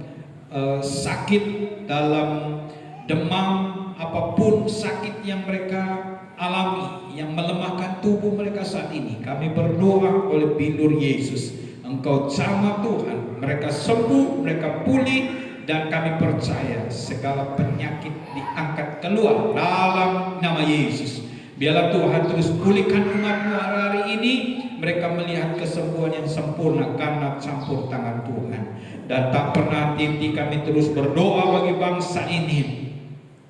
sakit, dalam demam, apapun sakit yang mereka alami, yang melemahkan tubuh mereka saat ini. Kami berdoa oleh bilur Yesus, Engkau jamah Tuhan, mereka sembuh, mereka pulih, dan kami percaya segala penyakit diangkat keluar dalam nama Yesus. Biarlah Tuhan terus pulihkan umat-Mu hari ini. Mereka melihat kesembuhan yang sempurna karena campur tangan Tuhan. Dan tak pernah henti kami terus berdoa bagi bangsa ini.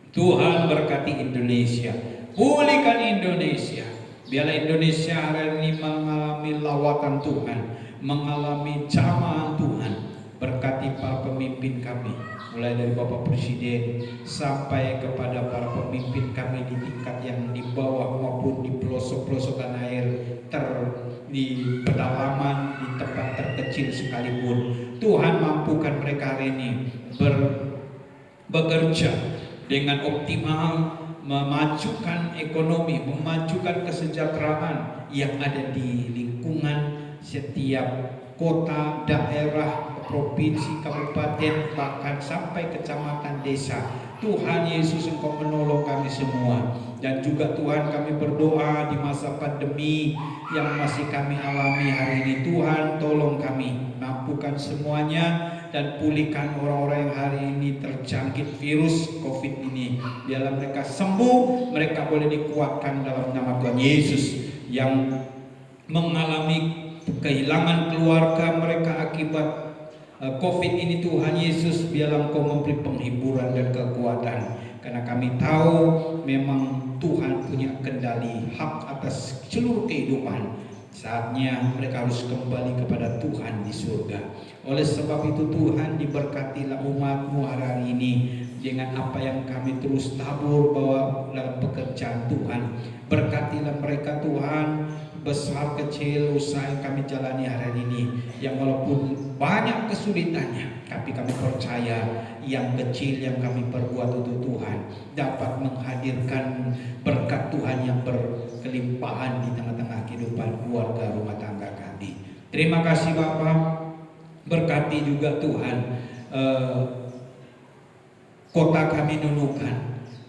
Tuhan berkati Indonesia, pulihkan Indonesia. Biarlah Indonesia hari ini mengalami lawatan Tuhan, mengalami jamaah Tuhan. Berkati para pemimpin kami, mulai dari Bapak Presiden sampai kepada para pemimpin kami di tingkat yang di bawah maupun di pelosok-pelosok tanah air, di pedalaman, di tempat terkecil sekalipun. Tuhan mampukan mereka hari ini bekerja dengan optimal memajukan ekonomi, memajukan kesejahteraan yang ada di lingkungan setiap kota, daerah, provinsi, kabupaten, bahkan sampai kecamatan, desa. Tuhan Yesus, Engkau menolong kami semua. Dan juga Tuhan, kami berdoa di masa pandemi yang masih kami alami hari ini. Tuhan, tolong kami, mampukan semuanya dan pulihkan orang-orang yang hari ini terjangkit virus COVID ini. Biarlah mereka sembuh, mereka boleh dikuatkan dalam nama Tuhan Yesus. Yang mengalami kehilangan keluarga mereka akibat COVID ini, Tuhan Yesus, biarlah Engkau memberi penghiburan dan kekuatan. Karena kami tahu memang Tuhan punya kendali hak atas seluruh kehidupan. Saatnya mereka harus kembali kepada Tuhan di surga. Oleh sebab itu Tuhan, diberkatilah umat-Mu hari ini dengan apa yang kami terus tabur bahwa dalam pekerjaan Tuhan. Berkatilah mereka Tuhan, besar kecil usaha yang kami jalani hari ini, yang walaupun banyak kesulitannya, tapi kami percaya yang kecil yang kami perbuat untuk Tuhan dapat menghadirkan berkat Tuhan yang berkelimpahan di tengah-tengah kehidupan keluarga rumah tangga kami. Terima kasih Bapa, berkati juga Tuhan kota kami Nunukan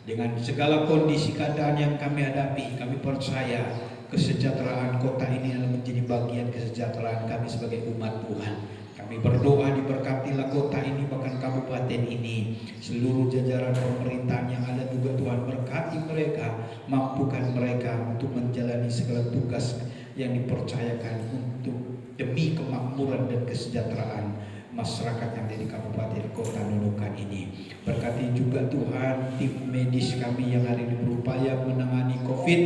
dengan segala kondisi keadaan yang kami hadapi. Kami percaya kesejahteraan kota ini adalah menjadi bagian kesejahteraan kami sebagai umat Tuhan. Kami berdoa diberkatilah kota ini, bahkan kabupaten ini, seluruh jajaran pemerintahan yang ada juga Tuhan, berkati mereka, mampukan mereka untuk menjalani segala tugas yang dipercayakan untuk demi kemakmuran dan kesejahteraan masyarakat yang ada di kabupaten kota Nunukan ini. Berkati juga Tuhan tim medis kami yang hari ini berupaya menangani COVID,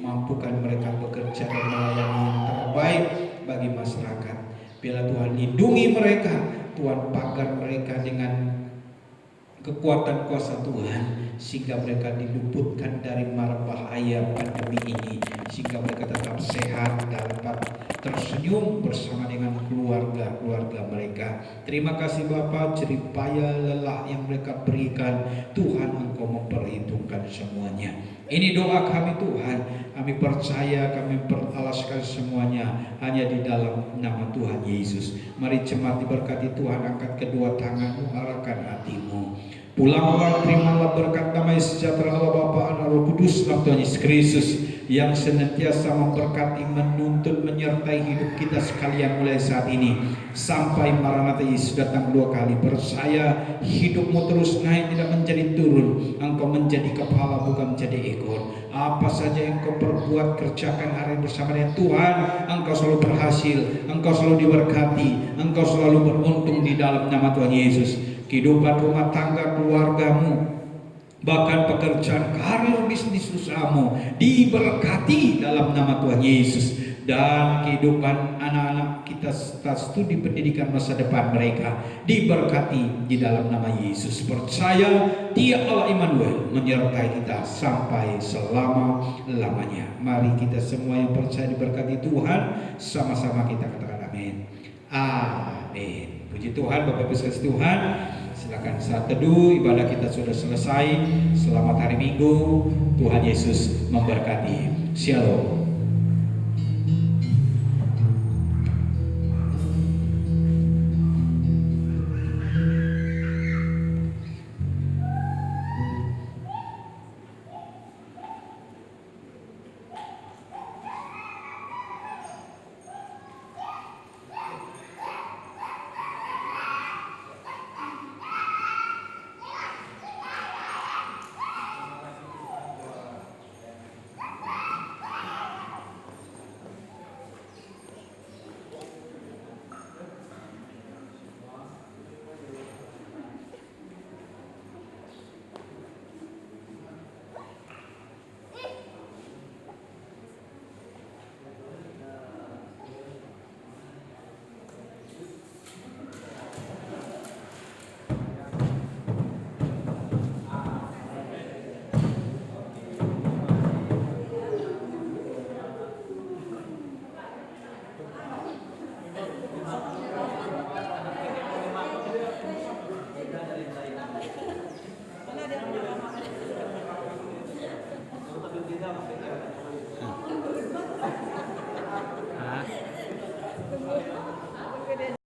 mampukan mereka bekerja dan melayani yang terbaik bagi masyarakat. Biarlah Tuhan lindungi mereka, Tuhan pagar mereka dengan kekuatan kuasa Tuhan, sehingga mereka diluputkan dari mara bahaya pandemi ini, sehingga mereka tetap sehat dan dapat tersenyum bersama dengan keluarga mereka. Terima kasih Bapa, jerih payah lelah yang mereka berikan, Tuhan Engkau memperhitungkan semuanya. Ini doa kami Tuhan, kami percaya, kami beralaskan semuanya hanya di dalam nama Tuhan Yesus. Mari jemaat diberkati Tuhan, angkat kedua tanganmu, arahkan hatimu. Pulanglah, terimalah berkat damai sejahtera Allah Bapa, Anak, Roh Kudus dalam Tuhan Yesus Kristus yang senantiasa memberkati, menuntun, menyertai hidup kita sekalian mulai saat ini sampai Maranatha Yesus datang dua kali. Percaya hidupmu terus naik, tidak menjadi turun. Engkau menjadi kepala, bukan menjadi ekor. Apa saja yang kau perbuat, kerjakan hari bersama dengan Tuhan, engkau selalu berhasil, engkau selalu diberkati, engkau selalu beruntung di dalam nama Tuhan Yesus. Kehidupan rumah tangga keluargamu, bahkan pekerjaan, karir, bisnis usahamu diberkati dalam nama Tuhan Yesus. Dan kehidupan anak-anak kita studi pendidikan masa depan mereka diberkati di dalam nama Yesus. Percaya Dia Allah Immanuel menyertai kita sampai selama-lamanya. Mari kita semua yang percaya diberkati Tuhan, sama-sama kita katakan amin. Amin. Puji Tuhan. Bapak Ibu sekalian Tuhan, silakan saat teduh ibadah kita sudah selesai. Selamat hari Minggu. Tuhan Yesus memberkati. Shalom. beda,